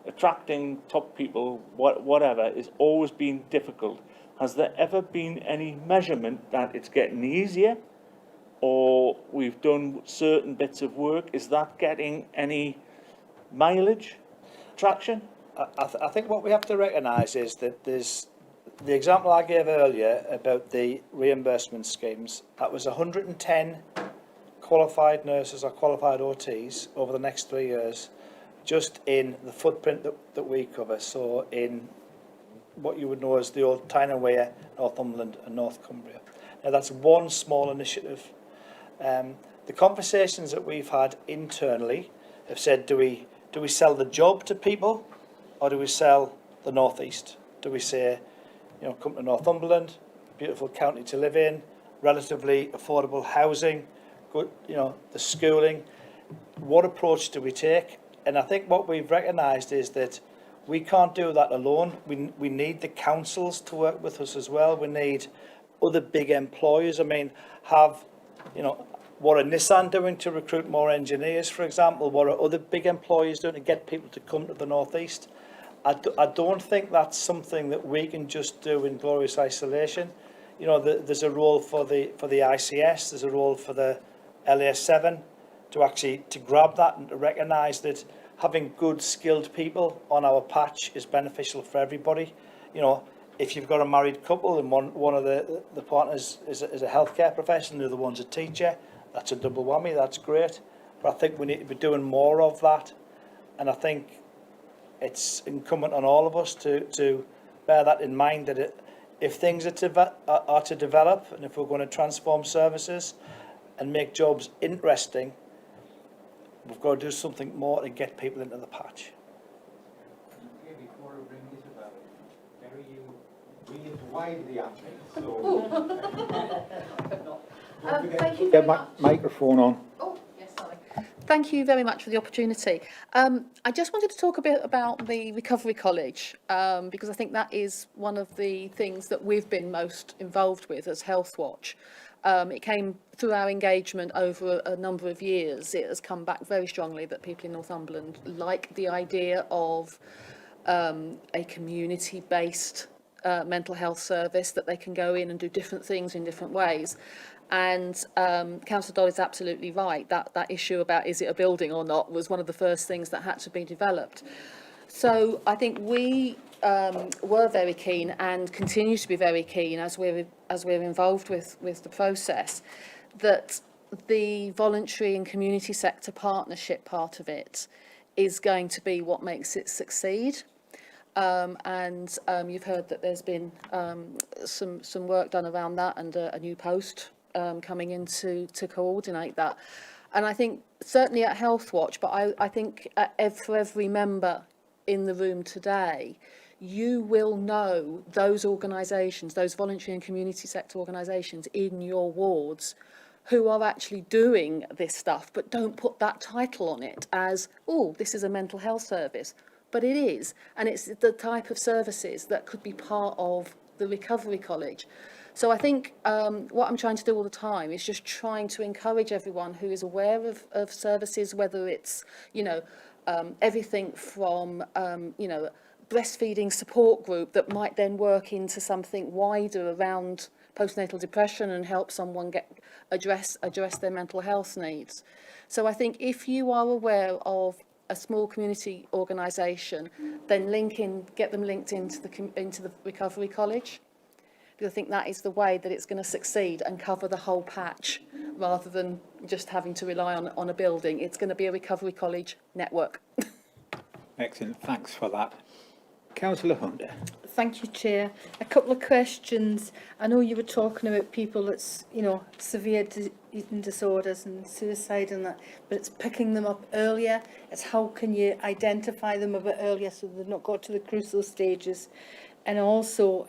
attracting top people, whatever, is always been difficult. Has there ever been any measurement that it's getting easier, or we've done certain bits of work? Is that getting any mileage, traction? I think what we have to recognise is that there's the example I gave earlier about the reimbursement schemes. That was 110 qualified nurses or qualified OTs over the next 3 years, just in the footprint that we cover. So in what you would know as the old Tyne and Wear, Northumberland and North Cumbria. Now that's one small initiative. The conversations that we've had internally have said, do we sell the job to people, or do we sell the North East? Do we say, come to Northumberland, beautiful county to live in, relatively affordable housing, good, the schooling. What approach do we take? And I think what we've recognised is that we can't do that alone. We need the councils to work with us as well. We need other big employers. I mean, what are Nissan doing to recruit more engineers, for example? What are other big employers doing to get people to come to the North East? I don't think that's something that we can just do in glorious isolation. There's a role for the ICS, there's a role for the LA7 to grab that and to recognise that having good skilled people on our patch is beneficial for everybody. If you've got a married couple and one of the partners is a healthcare professional, the other one's a teacher, that's a double whammy, that's great. But I think we need to be doing more of that, and I think it's incumbent on all of us to bear that in mind, that if things are to develop, and if we're going to transform services and make jobs interesting, we've got to do something more to get people into the patch. Before I bring this about, Gary, you bring it widely at me, so... Thank you Get very my much. microphone on. Oh, yes, sorry. Thank you very much for the opportunity. I just wanted to talk a bit about the Recovery College, because I think that is one of the things that we've been most involved with as Health Watch. It came through our engagement over a number of years. It has come back very strongly that people in Northumberland like the idea of a community-based mental health service, that they can go in and do different things in different ways. And Councillor Dodd is absolutely right. That issue about is it a building or not was one of the first things that had to be developed. So I think we were very keen and continue to be very keen as we're involved with the process, that the voluntary and community sector partnership part of it is going to be what makes it succeed. And you've heard that there's been some work done around that, and a new post coming in to coordinate that. And I think certainly at Health Watch, but I think for every member in the room today, you will know those organisations, those voluntary and community sector organisations in your wards who are actually doing this stuff, but don't put that title on it as, oh, this is a mental health service. But it is, and it's the type of services that could be part of the Recovery College. So I think what I'm trying to do all the time is just trying to encourage everyone who is aware of services, whether it's, you know, everything from, you know, breastfeeding support group that might then work into something wider around postnatal depression and help someone address their mental health needs. So I think if you are aware of a small community organisation, then get them linked into the Recovery College. Because I think that is the way that it's going to succeed and cover the whole patch, rather than just having to rely on a building. It's going to be a Recovery College network. Excellent, thanks for that. Councillor Hunter. Thank you, Chair. A couple of questions. I know you were talking about people that's, you know, severe eating disorders and suicide and that, but it's picking them up earlier. It's how can you identify them a bit earlier so they've not got to the crucial stages. And also,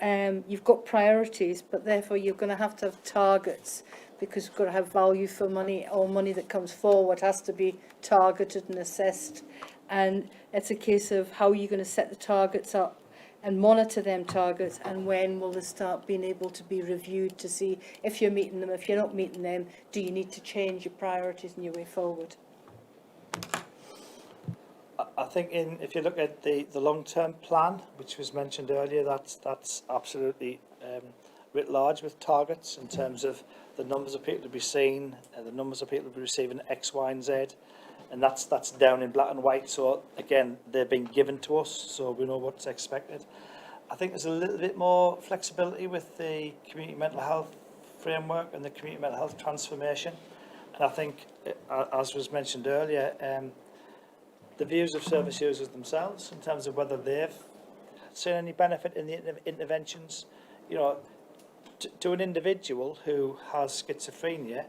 you've got priorities, but therefore you're going to have targets, because you've got to have value for money. All money that comes forward has to be targeted and assessed. And it's a case of how you're going to set the targets up and monitor them targets, and when will they start being able to be reviewed to see if you're meeting them. If you're not meeting them, do you need to change your priorities and your way forward? I think if you look at the long-term plan, which was mentioned earlier, that's absolutely writ large with targets in terms of the numbers of people to be seen, the numbers of people to be receiving X, Y, and Z, and that's down in black and white. So again, they're being given to us, so we know what's expected. I think there's a little bit more flexibility with the community mental health framework and the community mental health transformation, and I think, as was mentioned earlier, the views of service users themselves in terms of whether they've seen any benefit in the interventions. You know, to an individual who has schizophrenia,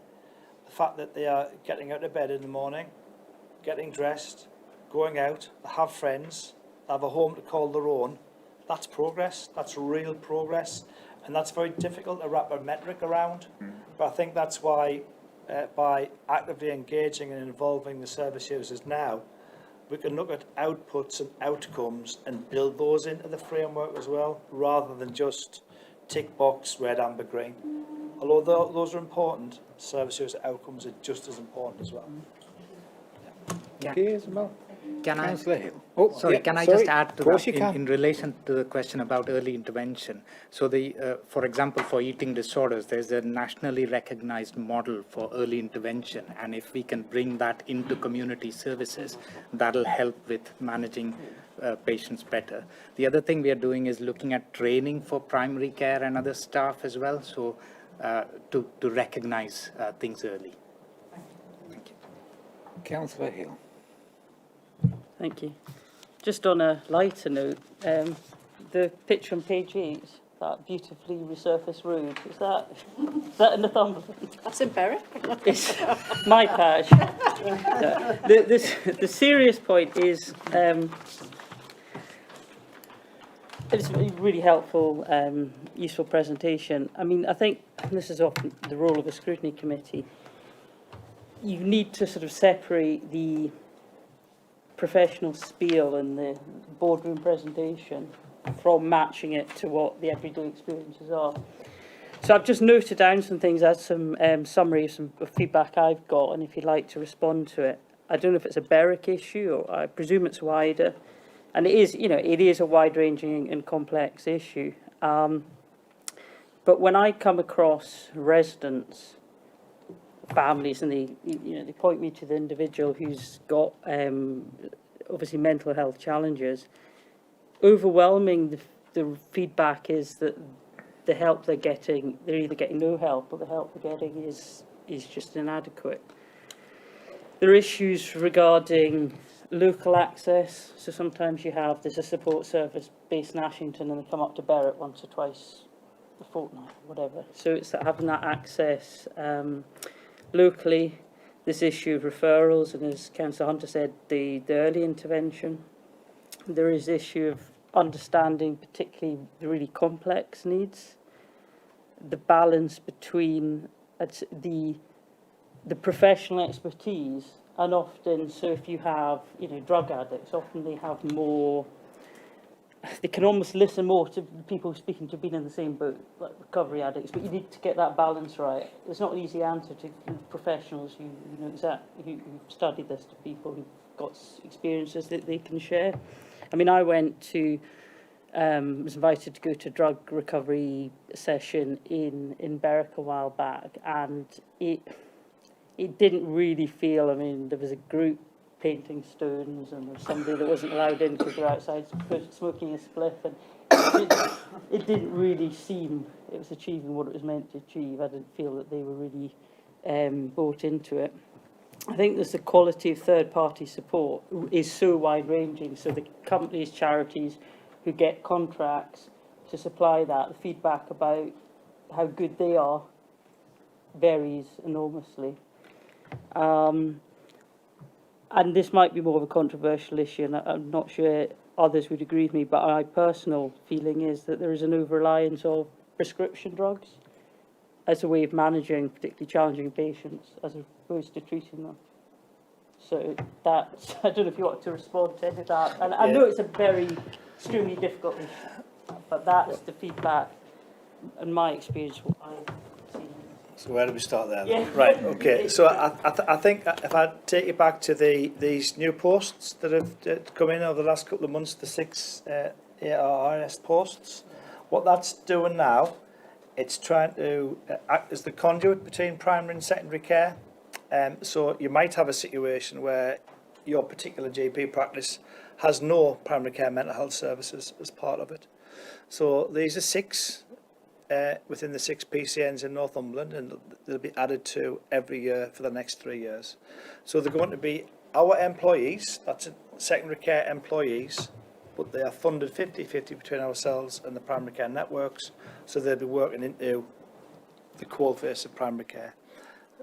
the fact that they are getting out of bed in the morning, getting dressed, going out, they have friends, they have a home to call their own, that's progress, that's real progress, and that's very difficult to wrap a metric around. But I think that's why by actively engaging and involving the service users now, we can look at outputs and outcomes and build those into the framework as well, rather than just tick box, red, amber, green. Although those are important, service user outcomes are just as important as well. Okay, Isabel. Can I? Councillor Hill. Can I just add to that in relation to the question about early intervention? So for example, for eating disorders, there's a nationally recognized model for early intervention, and if we can bring that into community services, that'll help with managing patients better. The other thing we are doing is looking at training for primary care and other staff as well, so to recognize things early. Thank you. Councillor Hill. Thank you. Just on a lighter note, the picture on page 8, that beautifully resurfaced road, is that in Northumberland? That's in Berwick. It's my patch. No. The serious point is, it's a really helpful, useful presentation. I mean, I think this is often the role of a scrutiny committee. You need to sort of separate the professional spiel and the boardroom presentation from matching it to what the everyday experiences are. So I've just noted down some things as some summary of some feedback I've got, and if you'd like to respond to it. I don't know if it's a Berwick issue, or I presume it's wider, and it is, you know, it is a wide-ranging and complex issue. But when I come across residents, families, and they point me to the individual who's got obviously mental health challenges, overwhelming the feedback is that the help they're getting, they're either getting no help, or the help they're getting is just inadequate. There are issues regarding local access. So sometimes there's a support service based in Ashington, and they come up to Berwick once or twice a fortnight, whatever. So it's having that access locally. This issue of referrals, and as Councillor Hunter said, the early intervention. there is the issue of understanding particularly the really complex needs, the balance between the professional expertise, and often, so if you have, drug addicts, often they have more, they can almost listen more to the people speaking to being in the same boat, like recovery addicts, but you need to get that balance right. It's not an easy answer to professionals who know exactly, who've studied this, to people who've got experiences that they can share. I mean, I went to, was invited to go to a drug recovery session in Berwick a while back, and it didn't really feel, I mean, there was a group painting stones, and there was somebody that wasn't allowed in because they're outside smoking a spliff, and it didn't really seem it was achieving what it was meant to achieve. I didn't feel that they were really bought into it. I think there's the quality of third-party support is so wide-ranging, so the companies, charities who get contracts to supply that, the feedback about how good they are varies enormously. And this might be more of a controversial issue, and I'm not sure others would agree with me, but my personal feeling is that there is an over-reliance of prescription drugs as a way of managing particularly challenging patients as opposed to treating them. So that's, I don't know if you want to respond to any of that. And I know it's a very extremely difficult issue, but that's the feedback and my experience what I've seen. So where do we start there? Yeah. Right, okay. So I think if I take you back to these new posts that have come in over the last couple of months, the 6 ARRS posts, what that's doing now, it's trying to act as the conduit between primary and secondary care. So you might have a situation where your particular GP practice has no primary care mental health services as part of it. So these are 6 within the 6 PCNs in Northumberland, and they'll be added to every year for the next 3 years. So they're going to be our employees, that's secondary care employees, but they are funded 50-50 between ourselves and the primary care networks, so they'll be working into the core face of primary care.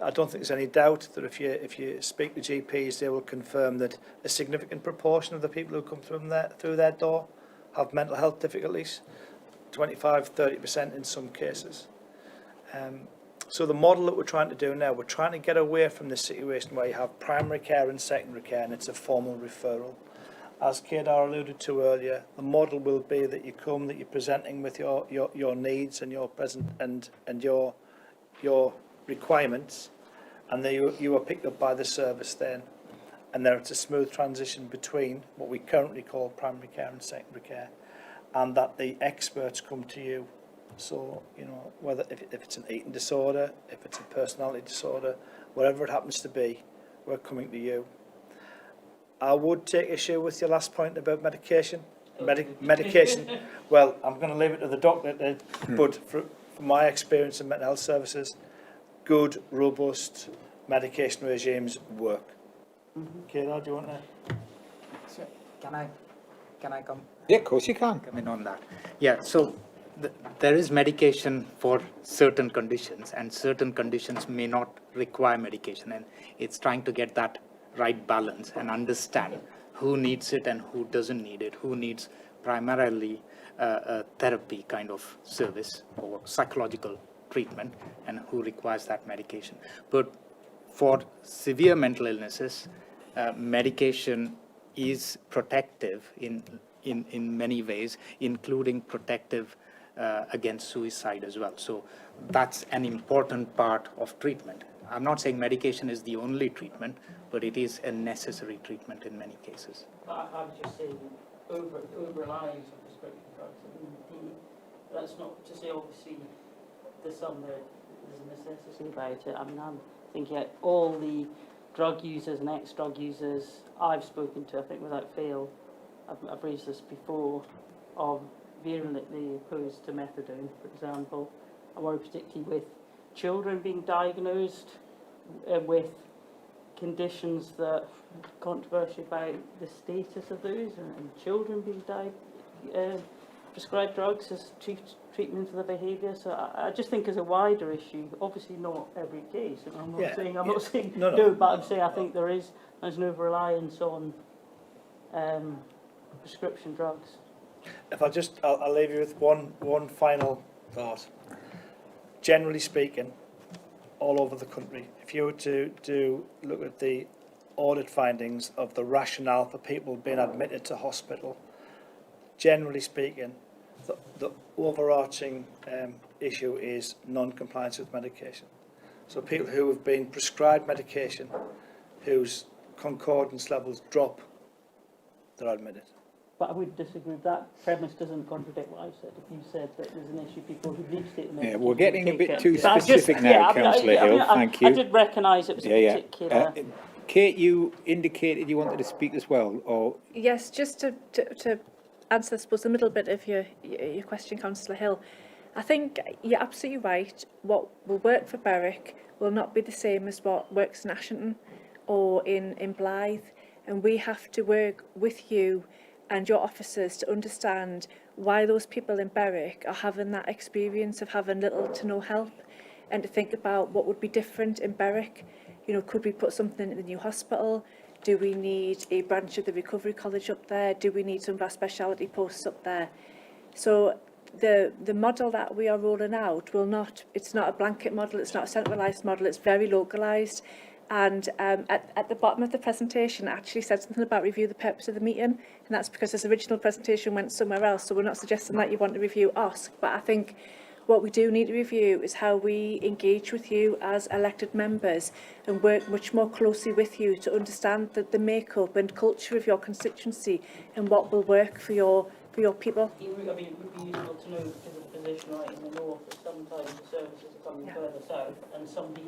I don't think there's any doubt that if you speak to GPs, they will confirm that a significant proportion of the people who come through their door have mental health difficulties, 25-30% in some cases. So the model that we're trying to do now, we're trying to get away from this situation where you have primary care and secondary care and it's a formal referral. As Kedar alluded to earlier, the model will be that you come, that you're presenting with your needs and your present and your requirements, and then you are picked up by the service then, and there it's a smooth transition between what we currently call primary care and secondary care, and that the experts come to you. So, whether if it's an eating disorder, if it's a personality disorder, whatever it happens to be, we're coming to you. I would take issue with your last point about medication. Medication. Well, I'm going to leave it to the doctor, but from my experience in mental health services, good, robust medication regimes work. Kedar, do you want to? So, can I come? Yeah, of course you can. Come in on that. Yeah, so there is medication for certain conditions, and certain conditions may not require medication, and it's trying to get that right balance and understand who needs it and who doesn't need it, who needs primarily a therapy kind of service or psychological treatment, and who requires that medication. But for severe mental illnesses, medication is protective in many ways, including protective against suicide as well. So that's an important part of treatment. I'm not saying medication is the only treatment, but it is a necessary treatment in many cases. I was just saying over-reliance on prescription drugs. I mean, that's not to say, obviously, there's a necessity about it. I mean, I'm thinking all the drug users and ex-drug users I've spoken to, I think without fail, I've raised this before, are virulently opposed to methadone, for example. I worry particularly with children being diagnosed with conditions that controversy about the status of those, and children being prescribed drugs as treatment of the behaviour. So I just think as a wider issue, obviously not every case, and I'm not saying no, but I'm saying I think there's an over-reliance on prescription drugs. If I'll leave you with one final thought. Generally speaking, all over the country, if you were to look at the audit findings of the rationale for people being admitted to hospital, generally speaking, the overarching issue is non-compliance with medication. So people who have been prescribed medication, whose concordance levels drop, they're admitted. But I would disagree with that. Premise doesn't contradict what I said. If you said that there's an issue, people who need to take the medication. Yeah, we're getting a take bit it. too But I just- specific now, Councillor Hill. Thank you. I did recognise it was a particular. Kate, you indicated you wanted to speak as well, or Yes, just to answer, I suppose, the middle bit of your question, Councillor Hill. I think you're absolutely right. What will work for Berwick will not be the same as what works in Ashington or in Blythe. And we have to work with you and your officers to understand why those people in Berwick are having that experience of having little to no help, and to think about what would be different in Berwick. You know, could we put something in the new hospital? Do we need a branch of the Recovery College up there? Do we need some of our specialty posts up there? So the model that we are rolling out will not, it's not a blanket model, it's not a centralised model, it's very localised. And at the bottom of the presentation, it actually said something about review the purpose of the meeting, and that's because this original presentation went somewhere else, so we're not suggesting that you want to review OSC, but I think what we do need to review is how we engage with you as elected members and work much more closely with you to understand the makeup and culture of your constituency and what will work for your people. I mean, it would be useful to know, because of the position right in the north, that sometimes the services are coming further south, and somebody,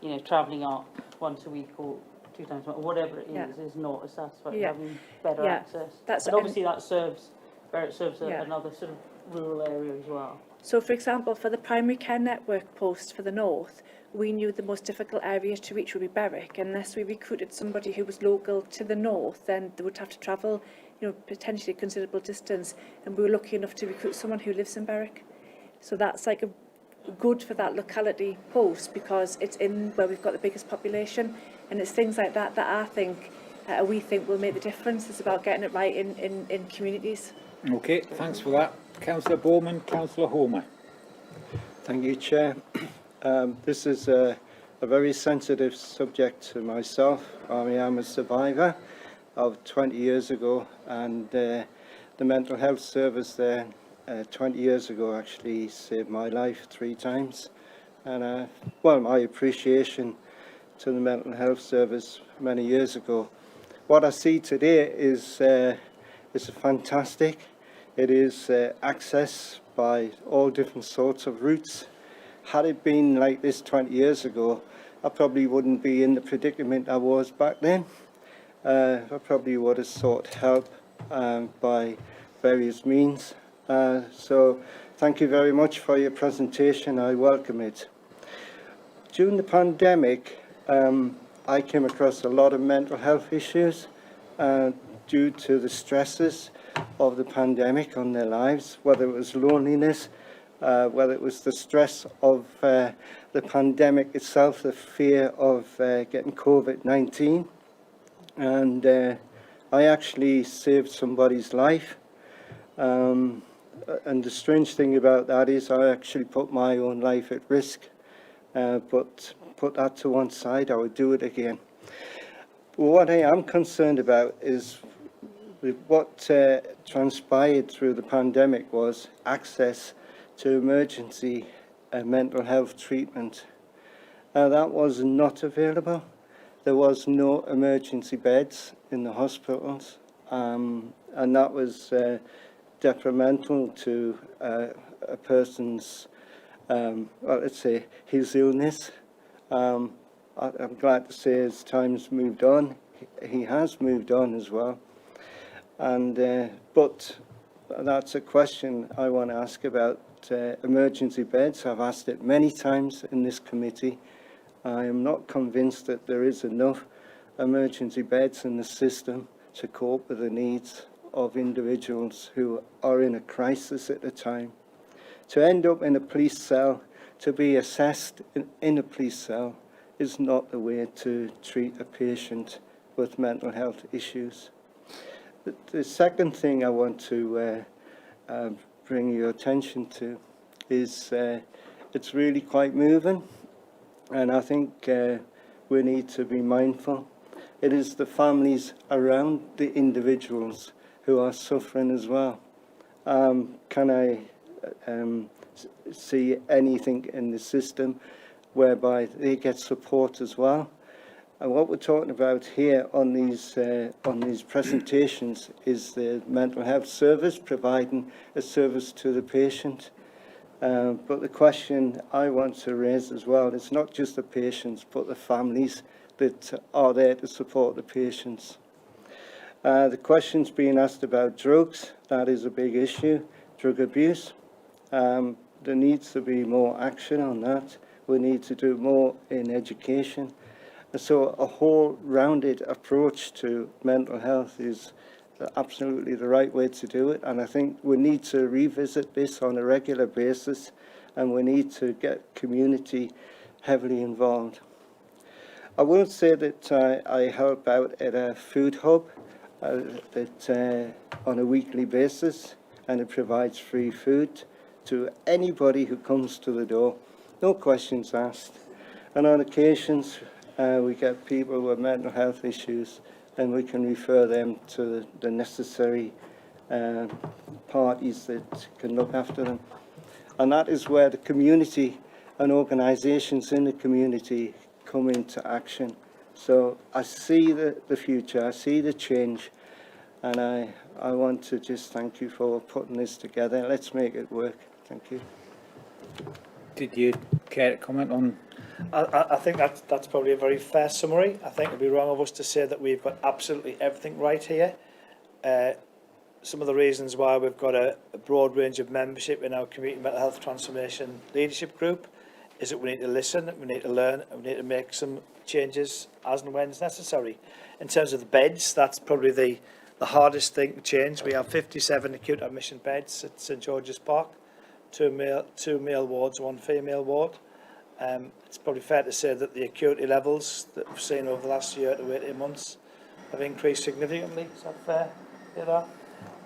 you know, travelling up once a week or 2 times a month, or whatever it is not as satisfactory, having better access. And obviously that serves another sort of rural area as well. So, for example, for the primary care network post for the north, we knew the most difficult area to reach would be Berwick. Unless we recruited somebody who was local to the north, then they would have to travel, you know, potentially a considerable distance. And we were lucky enough to recruit someone who lives in Berwick. So that's like a good for that locality post, because it's in where we've got the biggest population, and it's things like that that I think we think will make the difference. It's about getting it right in communities. okay, thanks for that. Councillor Bowman, Councillor Homer. Thank you, Chair. This is a very sensitive subject to myself. I am a survivor of 20 years ago, and the mental health service there 20 years ago actually saved my life 3 times. And well, my appreciation to the mental health service many years ago. What I see today is fantastic. It is access by all different sorts of routes. Had it been like this 20 years ago, I probably wouldn't be in the predicament I was back then. I probably would have sought help by various means. So thank you very much for your presentation. I welcome it. During the pandemic, I came across a lot of mental health issues due to the stresses of the pandemic on their lives, whether it was loneliness, whether it was the stress of the pandemic itself, the fear of getting COVID-19. And I actually saved somebody's life. And the strange thing about that is I actually put my own life at risk. But put that to one side, I would do it again. What I am concerned about is what transpired through the pandemic was access to emergency mental health treatment. That was not available. There was no emergency beds in the hospitals, and that was detrimental to a person's, well, let's say, his illness. I'm glad to say as time's moved on, he has moved on as well. And but that's a question I want to ask about emergency beds. I've asked it many times in this committee. I am not convinced that there is enough emergency beds in the system to cope with the needs of individuals who are in a crisis at the time. To end up in a police cell, to be assessed in a police cell, is not the way to treat a patient with mental health issues. The second thing I want to bring your attention to is it's really quite moving, and I think we need to be mindful. It is the families around the individuals who are suffering as well. Can I see anything in the system whereby they get support as well? And what we're talking about here on these presentations is the mental health service providing a service to the patient. But the question I want to raise as well is not just the patients, but the families that are there to support the patients. The question's being asked about drugs. That is a big issue, drug abuse. There needs to be more action on that. We need to do more in education. So a whole rounded approach to mental health is absolutely the right way to do it, and I think we need to revisit this on a regular basis, and we need to get community heavily involved. I will say that I help out at a food hub that on a weekly basis, and it provides free food to anybody who comes to the door, no questions asked. And on occasions we get people with mental health issues, and we can refer them to the necessary parties that can look after them. And that is where the community and organisations in the community come into action. So I see the future, I see the change, and I want to just thank you for putting this together. Let's make it work. Thank you. Did you care to comment on? I think that's probably a very fair summary. I think it'd be wrong of us to say that we've got absolutely everything right here. Some of the reasons why we've got a broad range of membership in our Community Mental Health Transformation Leadership Group is that we need to listen, we need to learn, and we need to make some changes as and when it's necessary. In terms of the beds, that's probably the hardest thing to change. We have 57 acute admission beds at St George's Park, two male wards, one female ward. It's probably fair to say that the acuity levels that we've seen over the last year to 18 months have increased significantly. Is that fair?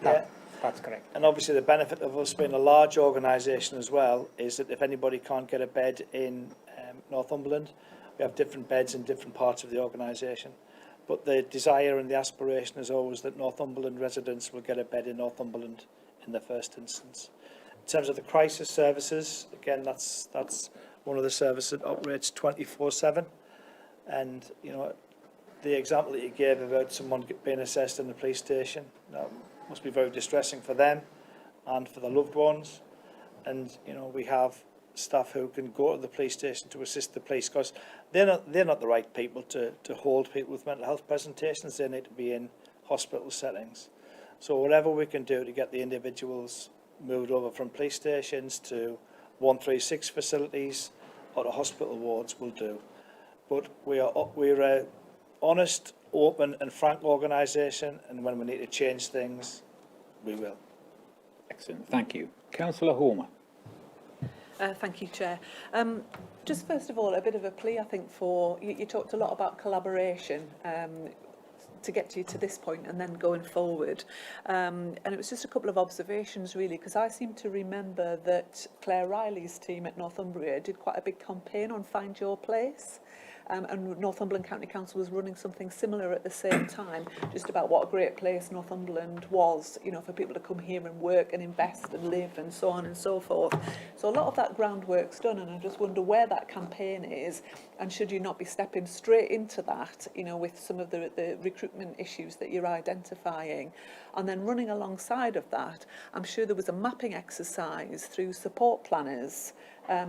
Yeah. That's correct. And obviously the benefit of us being a large organisation as well is that if anybody can't get a bed in Northumberland, we have different beds in different parts of the organisation. But the desire and the aspiration is always that Northumberland residents will get a bed in Northumberland in the first instance. In terms of the crisis services, again, that's one of the services that operates 24/7. And, you know, the example that you gave about someone being assessed in the police station, that must be very distressing for them and for their loved ones. And, you know, we have staff who can go to the police station to assist the police, because they're not the right people to hold people with mental health presentations. They need to be in hospital settings. So whatever we can do to get the individuals moved over from police stations to 136 facilities or to hospital wards will do. But we're a honest, open and frank organisation, and when we need to change things, we will. Excellent, thank you. Councillor Homer. Thank you, Chair. Just first of all, a bit of a plea, I think, for you talked a lot about collaboration to get you to this point and then going forward. And it was just a couple of observations, really, because I seem to remember that Claire Riley's team at Northumbria did quite a big campaign on Find Your Place. And Northumberland County Council was running something similar at the same time, just about what a great place Northumberland was, you know, for people to come here and work and invest and live and so on and so forth. So a lot of that groundwork's done, and I just wonder where that campaign is, and should you not be stepping straight into that, you know, with some of the recruitment issues that you're identifying. And then running alongside of that, I'm sure there was a mapping exercise through support planners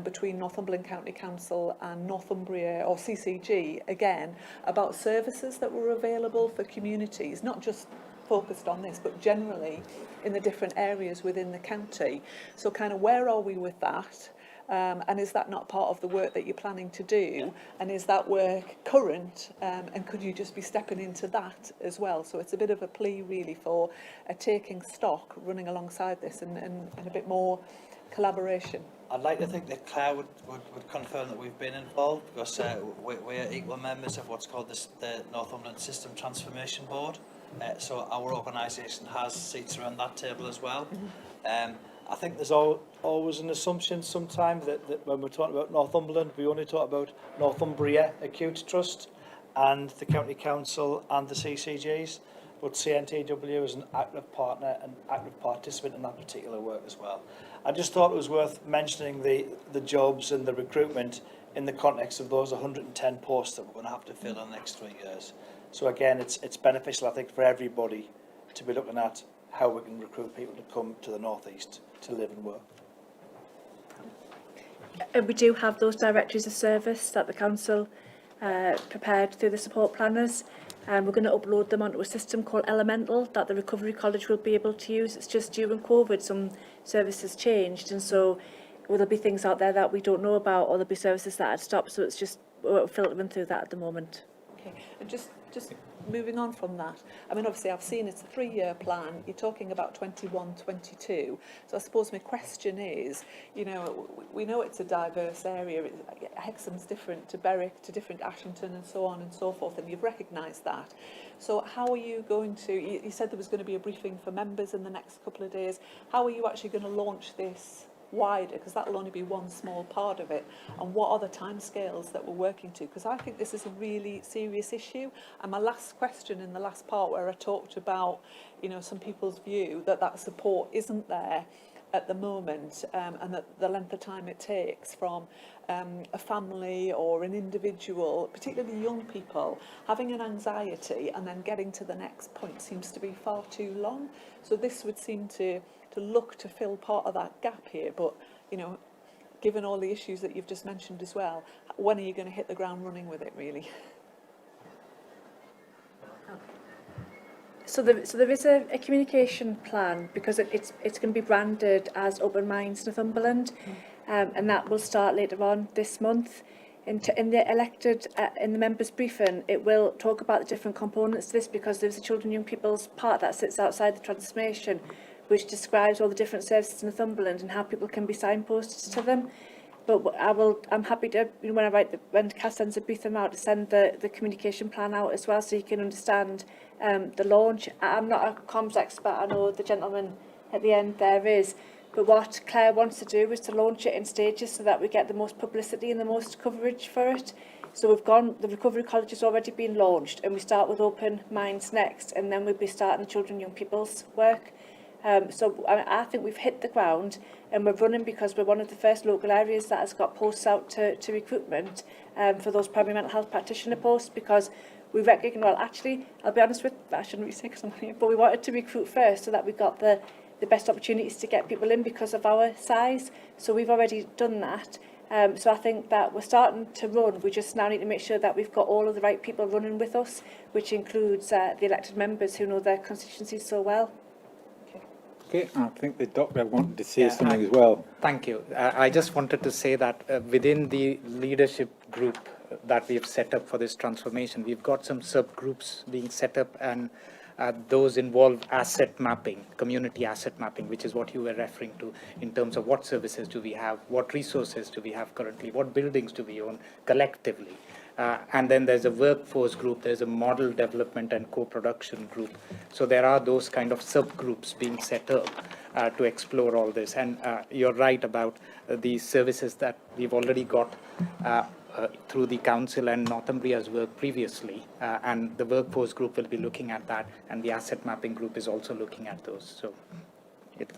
between Northumberland County Council and Northumbria or CCG, again, about services that were available for communities, not just focused on this, but generally in the different areas within the county. So kind of where are we with that? And is that not part of the work that you're planning to do? And is that work current? And could you just be stepping into that as well? So it's a bit of a plea really for taking stock, running alongside this and a bit more collaboration. I'd like to think that Claire would confirm that we've been involved, because we're equal members of what's called the Northumberland System Transformation Board, So our organisation has seats around that table as well. I think there's always an assumption sometimes that when we're talking about Northumberland, we only talk about Northumbria Acute Trust and the County Council and the CCGs, but CNTW is an active partner and active participant in that particular work as well. I just thought it was worth mentioning the jobs and the recruitment in the context of those 110 posts that we're going to have to fill in the next 3 years. So again, it's beneficial, I think, for everybody to be looking at how we can recruit people to come to the North East to live and work. We do have those directories of service that the council prepared through the support planners. We're going to upload them onto a system called Elemental that the Recovery College will be able to use. It's just during COVID some services changed, and so there'll be things out there that we don't know about, or there'll be services that had stopped, so it's just we're filtering through that at the moment. Okay, and just moving on from that, I mean, obviously I've seen it's a 3-year plan. You're talking about 21, 22. So I suppose my question is, you know, we know it's a diverse area. Hexham's different to Berwick, to different Ashington, and so on and so forth, and you've recognised that. So how are you going to, you said there was going to be a briefing for members in the next couple of days. How are you actually going to launch this wider, because that will only be one small part of it, and what are the timescales that we're working to? Because I think this is a really serious issue. And my last question in the last part, where I talked about, you know, some people's view that support isn't there at the moment, and that the length of time it takes from a family or an individual, particularly young people, having an anxiety and then getting to the next point seems to be far too long. So this would seem to look to fill part of that gap here, but, you know, given all the issues that you've just mentioned as well, when are you going to hit the ground running with it, really? So there is a communication plan, because it's going to be branded as Open Minds Northumberland, and that will start later on this month. In the members' briefing, it will talk about the different components of this, because there's a children and young people's part that sits outside the transformation, which describes all the different services in Northumberland and how people can be signposted to them. But I'm happy to, you know, when Cass sends a briefing out, to send the communication plan out as well, so you can understand the launch. I'm not a comms expert, I know the gentleman at the end there is, but what Claire wants to do is to launch it in stages so that we get the most publicity and the most coverage for it. So the Recovery College has already been launched, and we start with Open Minds next, and then we'll be starting the children and young people's work. So I think we've hit the ground, and we're running because we're one of the first local areas that has got posts out to recruitment for those primary mental health practitioner posts, because we recognise, well, actually, I'll be honest with, I shouldn't really say because I'm here, but we wanted to recruit first so that we got the best opportunities to get people in because of our size. So we've already done that. So I think that we're starting to run. We just now need to make sure that we've got all of the right people running with us, which includes the elected members who know their constituencies so well. Okay, I think the doctor wanted to say something as well. Thank you. I just wanted to say that within the leadership group that we've set up for this transformation, we've got some subgroups being set up, and those involve asset mapping, community asset mapping, which is what you were referring to in terms of what services do we have, what resources do we have currently, what buildings do we own collectively. And then there's a workforce group, there's a model development and co-production group. So there are those kind of subgroups being set up to explore all this. And you're right about the services that we've already got through the council and Northumbria's work previously. And the workforce group will be looking at that, and the asset mapping group is also looking at those. So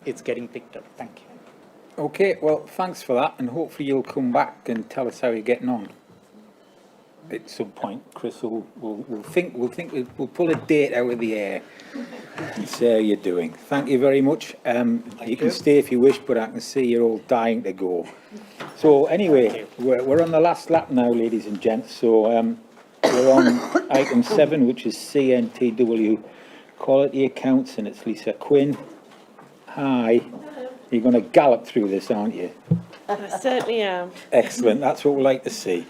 it's getting picked up. Thank you. Okay, well, thanks for that, and hopefully you'll come back and tell us how you're getting on. At some point, Chris will we'll pull a date out of the air and see how you're doing. Thank you very much. You can stay if you wish, but I can see you're all dying to go. So anyway, we're on the last lap now, ladies and gents. So we're on item 7, which is CNTW quality accounts, and it's Lisa Quinn. Hi. You're going to gallop through this, aren't you? I certainly am. Excellent. That's what we like to see.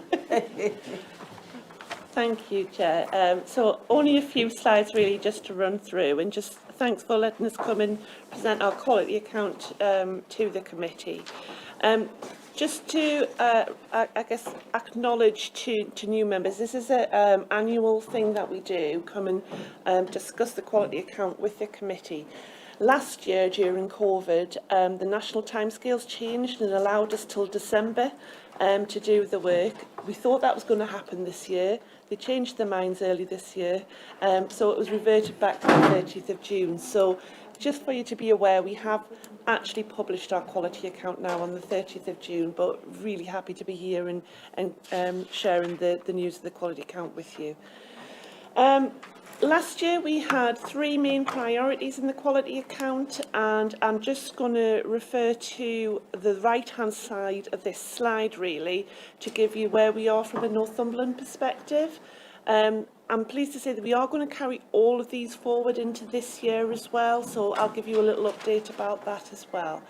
Thank you, Chair. So only a few slides really just to run through, and just thanks for letting us come and present our quality account to the committee. Just to, I guess, acknowledge to new members, this is an annual thing that we do, come and discuss the quality account with the committee. Last year, during COVID, the national timescales changed and allowed us till December to do the work. We thought that was going to happen this year. They changed their minds early this year, so it was reverted back to the 30th of June. So just for you to be aware, we have actually published our quality account now on the 30th of June, but really happy to be here and sharing the news of the quality account with you. Last year we had 3 main priorities in the quality account, and I'm just going to refer to the right-hand side of this slide really to give you where we are from a Northumberland perspective. I'm pleased to say that we are going to carry all of these forward into this year as well, so I'll give you a little update about that as well.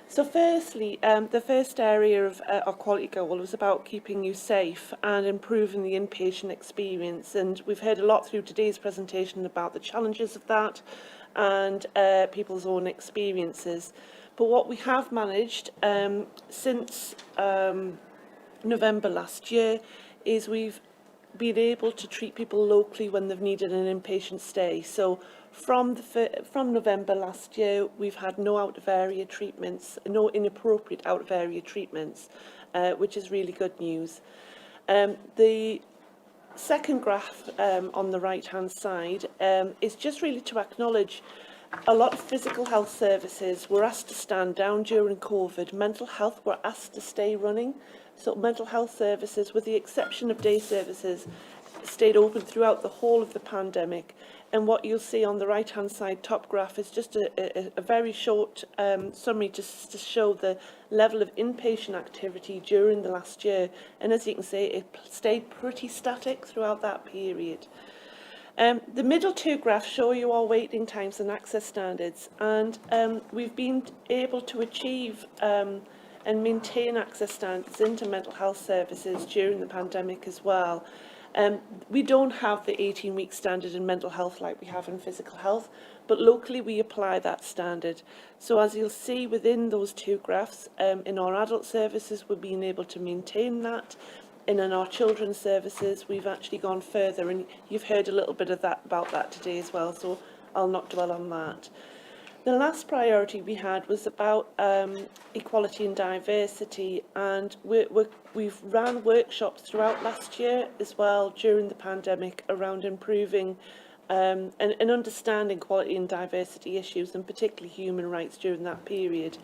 So firstly, the first area of our quality goal was about keeping you safe and improving the inpatient experience, and we've heard a lot through today's presentation about the challenges of that and people's own experiences. But what we have managed since November last year is we've been able to treat people locally when they've needed an inpatient stay. So from November last year, we've had no out-of-area treatments, no inappropriate out-of-area treatments, which is really good news. The second graph on the right-hand side is just really to acknowledge a lot of physical health services were asked to stand down during COVID. Mental health were asked to stay running. So mental health services, with the exception of day services, stayed open throughout the whole of the pandemic. And what you'll see on the right-hand side top graph is just a very short summary just to show the level of inpatient activity during the last year. And as you can see, it stayed pretty static throughout that period. The middle 2 graphs show you our waiting times and access standards, and we've been able to achieve and maintain access standards into mental health services during the pandemic as well. We don't have the 18-week standard in mental health like we have in physical health, but locally we apply that standard. So as you'll see within those 2 graphs, in our adult services we've been able to maintain that, and in our children's services we've actually gone further, and you've heard a little bit of that about that today as well, so I'll not dwell on that. The last priority we had was about equality and diversity, and we've ran workshops throughout last year as well during the pandemic around improving and understanding quality and diversity issues, and particularly human rights during that period.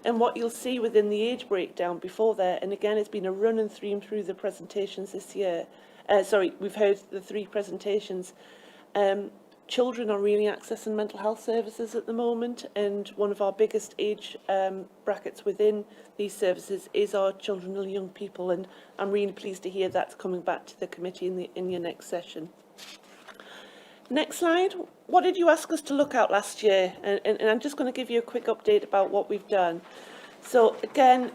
And what you'll see within the age breakdown before there, and again it's been a running theme through the presentations this year, we've heard the 3 presentations, children are really accessing mental health services at the moment, and one of our biggest age brackets within these services is our children and young people, and I'm really pleased to hear that's coming back to the committee in your next session. Next slide. What did you ask us to look at last year? And I'm just going to give you a quick update about what we've done. So again,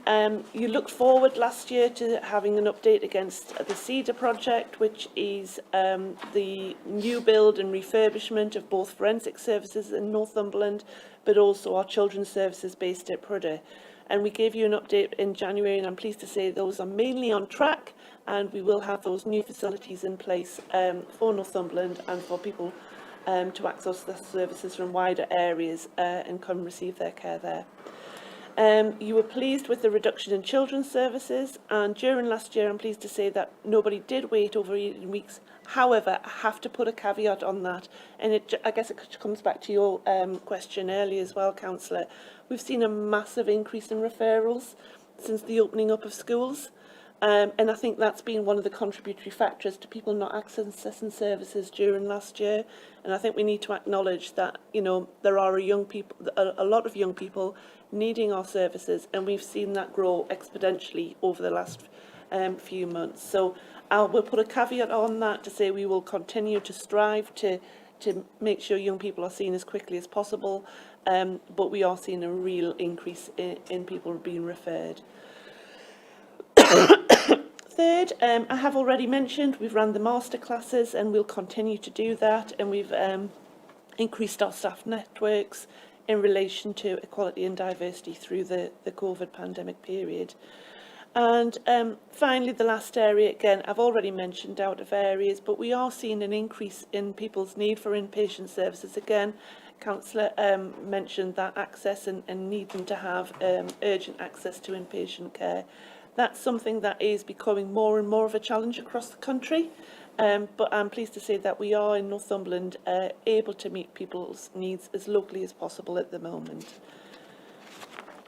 you looked forward last year to having an update against the CEDAR project, which is the new build and refurbishment of both forensic services in Northumberland, but also our children's services based at Prudhoe. And we gave you an update in January, and I'm pleased to say those are mainly on track, and we will have those new facilities in place for Northumberland and for people to access the services from wider areas and come receive their care there. You were pleased with the reduction in children's services, and during last year I'm pleased to say that nobody did wait over 18 weeks. However, I have to put a caveat on that, and I guess it comes back to your question earlier as well, Councillor. We've seen a massive increase in referrals since the opening up of schools, and I think that's been one of the contributory factors to people not accessing services during last year. And I think we need to acknowledge that, you know, there are a lot of young people needing our services, and we've seen that grow exponentially over the last few months. So we'll put a caveat on that to say we will continue to strive to make sure young people are seen as quickly as possible, but we are seeing a real increase in people being referred. Third, I have already mentioned we've run the master classes, and we'll continue to do that, and we've increased our staff networks, in relation to equality and diversity through the COVID pandemic period. And finally, the last area, again, I've already mentioned out of areas, but we are seeing an increase in people's need for inpatient services. Again, Councillor mentioned that access and needing to have urgent access to inpatient care. That's something that is becoming more and more of a challenge across the country. But I'm pleased to say that we are in Northumberland able to meet people's needs as locally as possible at the moment.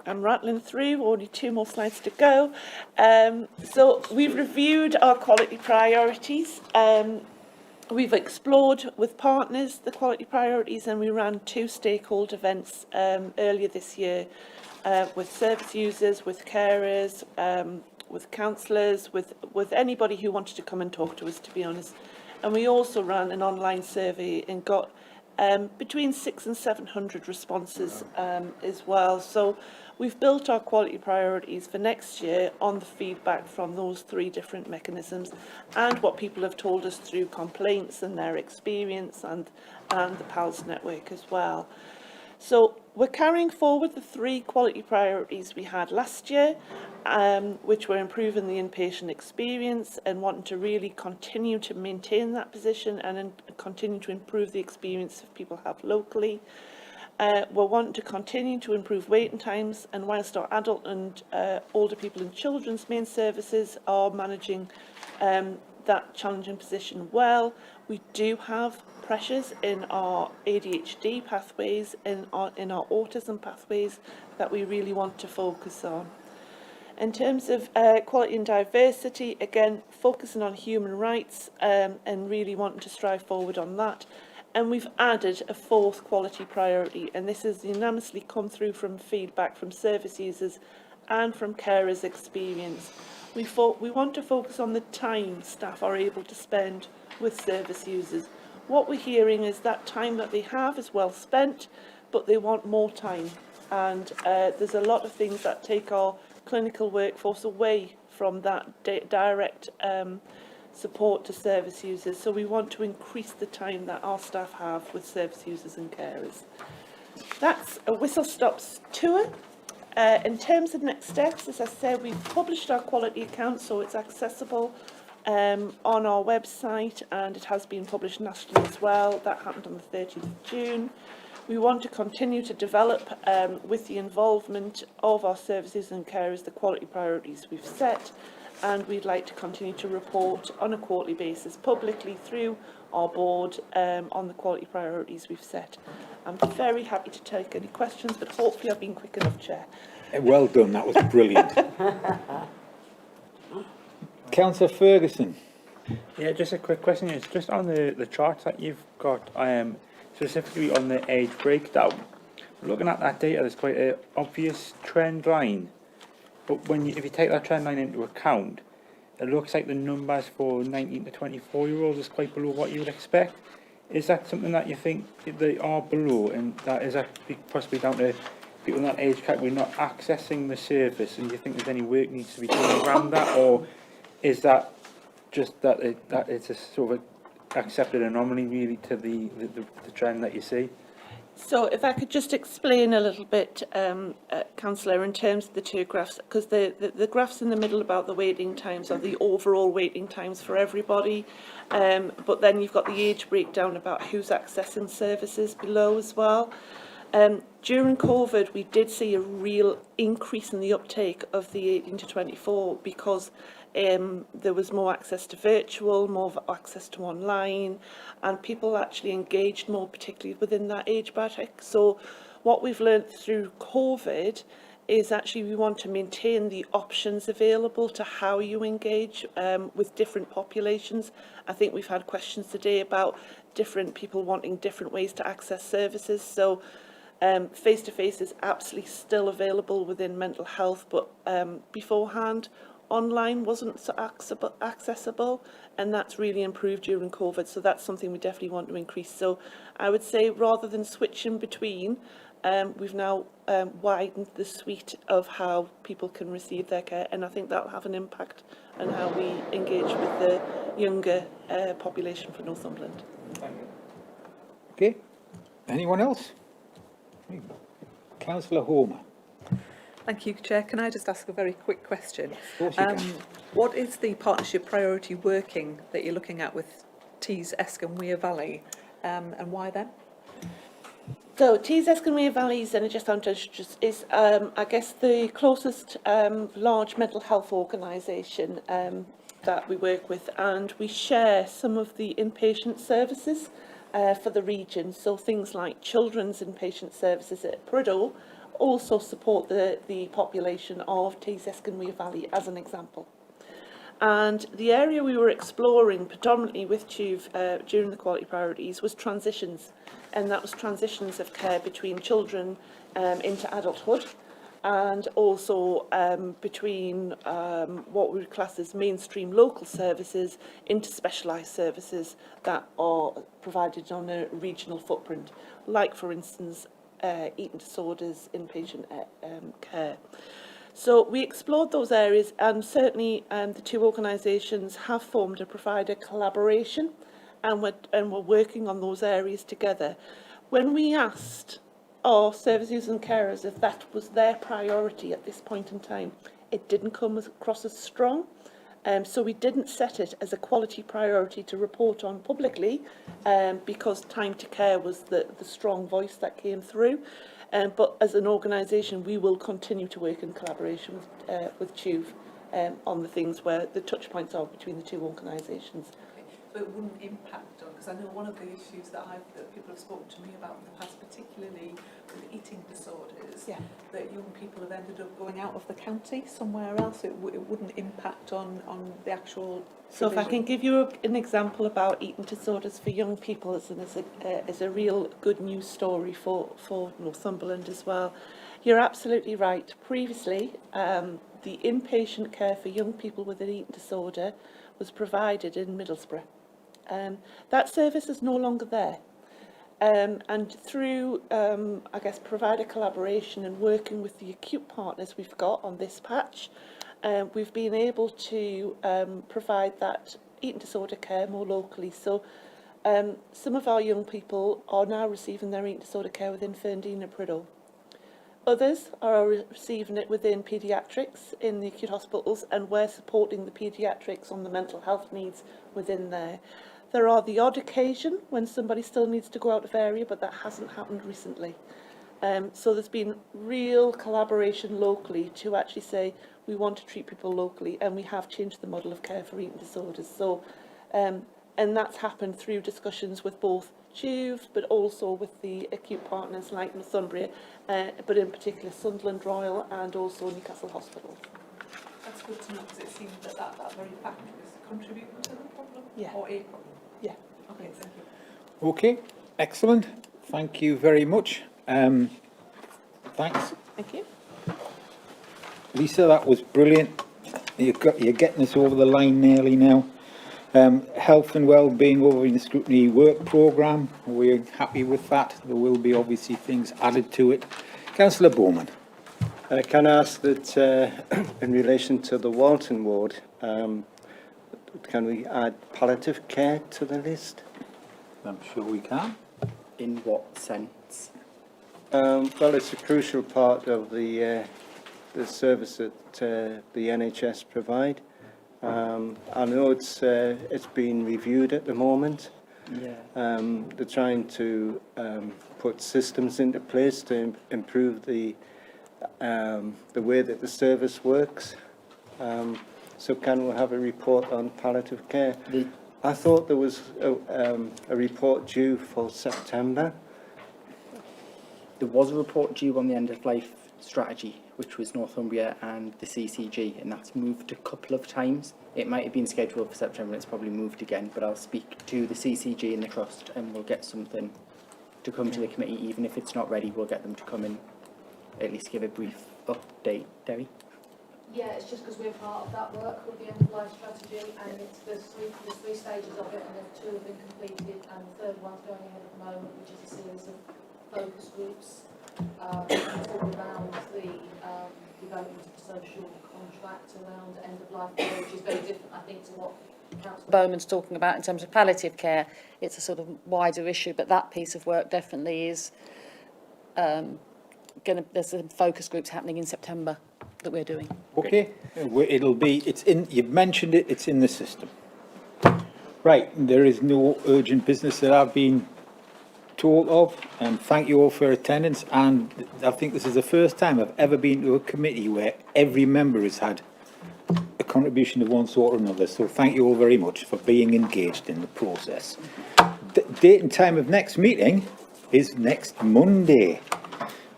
I'm rattling through, only 2 more slides to go. So we've reviewed our quality priorities. We've explored with partners the quality priorities, and we ran 2 stakeholder events earlier this year with service users, with carers, with counsellors, with anybody who wanted to come and talk to us, to be honest. And we also ran an online survey and got between 600 and 700 responses as well. So we've built our quality priorities for next year on the feedback from those 3 different mechanisms and what people have told us through complaints and their experience and the PALS network as well. So we're carrying forward the 3 quality priorities we had last year, which were improving the inpatient experience and wanting to really continue to maintain that position and continue to improve the experience that people have locally. We're wanting to continue to improve waiting times, and whilst our adult and older people and children's main services are managing that challenging position well, we do have pressures in our ADHD pathways, in our autism pathways that we really want to focus on. In terms of quality and diversity, again, focusing on human rights and really wanting to strive forward on that. And we've added a 4th quality priority, and this has unanimously come through from feedback from service users and from carers' experience. We want to focus on the time staff are able to spend with service users. What we're hearing is that time that they have is well spent, but they want more time. And there's a lot of things that take our clinical workforce away from that direct support to service users. So we want to increase the time that our staff have with service users and carers. That's a whistle-stop tour. In terms of next steps, as I said, we've published our quality account, so it's accessible on our website, and it has been published nationally as well. That happened on the 30th of June. We want to continue to develop, with the involvement of our services and carers, the quality priorities we've set, and we'd like to continue to report on a quarterly basis publicly through our board on the quality priorities we've set. I'm very happy to take any questions, but hopefully I've been quick enough, Chair. Well done, that was brilliant. Councillor Ferguson. Yeah, just a quick question. It's just on the charts that you've got, specifically on the age breakdown. Looking at that data, there's quite an obvious trend line. But if you take that trend line into account, it looks like the numbers for 19 to 24-year-olds is quite below what you would expect. Is that something that you think they are below, and is that possibly down to people in that age category not accessing the service, and do you think there's any work needs to be done around that, or is that just that it's a sort of accepted anomaly really to the trend that you see? So if I could just explain a little bit, Councillor, in terms of the 2 graphs, because the graphs in the middle about the waiting times are the overall waiting times for everybody, but then you've got the age breakdown about who's accessing services below as well. During COVID, we did see a real increase in the uptake of the 18 to 24 because there was more access to virtual, more access to online, and people actually engaged more, particularly within that age bracket. So what we've learned through COVID is actually we want to maintain the options available to how you engage with different populations. I think we've had questions today about different people wanting different ways to access services. So face-to-face is absolutely still available within mental health, but beforehand, online wasn't so accessible, and that's really improved during COVID. So that's something we definitely want to increase. So I would say rather than switching between, we've now widened the suite of how people can receive their care, and I think that will have an impact on how we engage with the younger population for Northumberland. Okay, anyone else? Councillor Homer. Thank you, Chair. Can I just ask a very quick question? Of course you can. What is the partnership priority working that you're looking at with Tees, Esk and Weir Valley, and why then? So Tees, Esk and Weir Valley's NHS Foundation is, I guess, the closest large mental health organisation that we work with, and we share some of the inpatient services for the region. So things like children's inpatient services at Priddle also support the population of Tees, Esk and Weir Valley, as an example. And the area we were exploring predominantly with TUV during the quality priorities was transitions, and that was transitions of care between children into adulthood, and also between what we would class as mainstream local services into specialised services that are provided on a regional footprint, like, for instance, eating disorders, inpatient care. So we explored those areas, and certainly the two organisations have formed a provider collaboration, and we're working on those areas together. When we asked our service users and carers if that was their priority at this point in time, it didn't come across as strong. So we didn't set it as a quality priority to report on publicly, because time to care was the strong voice that came through. But as an organisation, we will continue to work in collaboration with TUV on the things where the touch points are between the two organisations. So it wouldn't impact on, because I know one of the issues that people have spoken to me about in the past, particularly with eating disorders, that young people have ended up going out of the county somewhere else. It wouldn't impact on the actual So if I can give you an example about eating disorders for young people as a real good news story for Northumberland as well. You're absolutely right. Previously, the inpatient care for young people with an eating disorder was provided in Middlesbrough. That service is no longer there. And through, I guess, provider collaboration and working with the acute partners we've got on this patch, we've been able to provide that eating disorder care more locally. So some of our young people are now receiving their eating disorder care within Ferndean and Priddle. Others are receiving it within paediatrics in the acute hospitals, and we're supporting the paediatrics on the mental health needs within there. There are the odd occasion when somebody still needs to go out of area, but that hasn't happened recently. So there's been real collaboration locally to actually say we want to treat people locally, and we have changed the model of care for eating disorders. So, and that's happened through discussions with both TUV, but also with the acute partners like Northumbria, but in particular Sunderland Royal and also Newcastle Hospital. That's good to know, because it seems that very fact is contributing to the problem, Yeah. or a problem. Yeah. Okay, thank you. Okay, excellent. Thank you very much. Thanks. Thank you. Lisa, that was brilliant. You're getting us over the line nearly now. Health and Wellbeing over in the scrutiny work programme. We're happy with that. There will be obviously things added to it. Councillor Bowman. Can I ask that in relation to the Walton ward, can we add palliative care to the list? I'm sure we can. In what sense? Well, it's a crucial part of the service that the NHS provide. I know it's being reviewed at the moment. Yeah. They're trying to put systems into place to improve the way that the service works. So can we have a report on palliative care? I thought there was a report due for September. There was a report due on the end-of-life strategy, which was Northumbria and the CCG, and that's moved a couple of times. It might have been scheduled for September, and it's probably moved again, but I'll speak to the CCG and the Trust, and we'll get something to come to the committee. Even if it's not ready, we'll get them to come and at least give a brief update. Debbie? Yeah, it's just because we're part of that work with the end-of-life strategy, and there's three stages of it, and then 2 have been completed, and the 3rd one's going ahead at the moment, which is a series of focus groups all around the development of the social contract around end-of-life care, which is very different, I think, to what Councillor Bowman's talking about in terms of palliative care. It's a sort of wider issue, but that piece of work definitely is there's some focus groups happening in September that we're doing. Okay, it'll be, it's in, you've mentioned it, it's in the system. Right, there is no urgent business that I've been told of, and thank you all for attendance, and I think this is the first time I've ever been to a committee where every member has had a contribution of one sort or another, so thank you all very much for being engaged in the process. The date and time of next meeting is next Monday,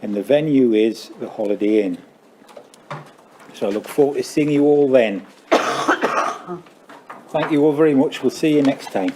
and the venue is the Holiday Inn. So I look forward to seeing you all then. Thank you all very much. We'll see you next time.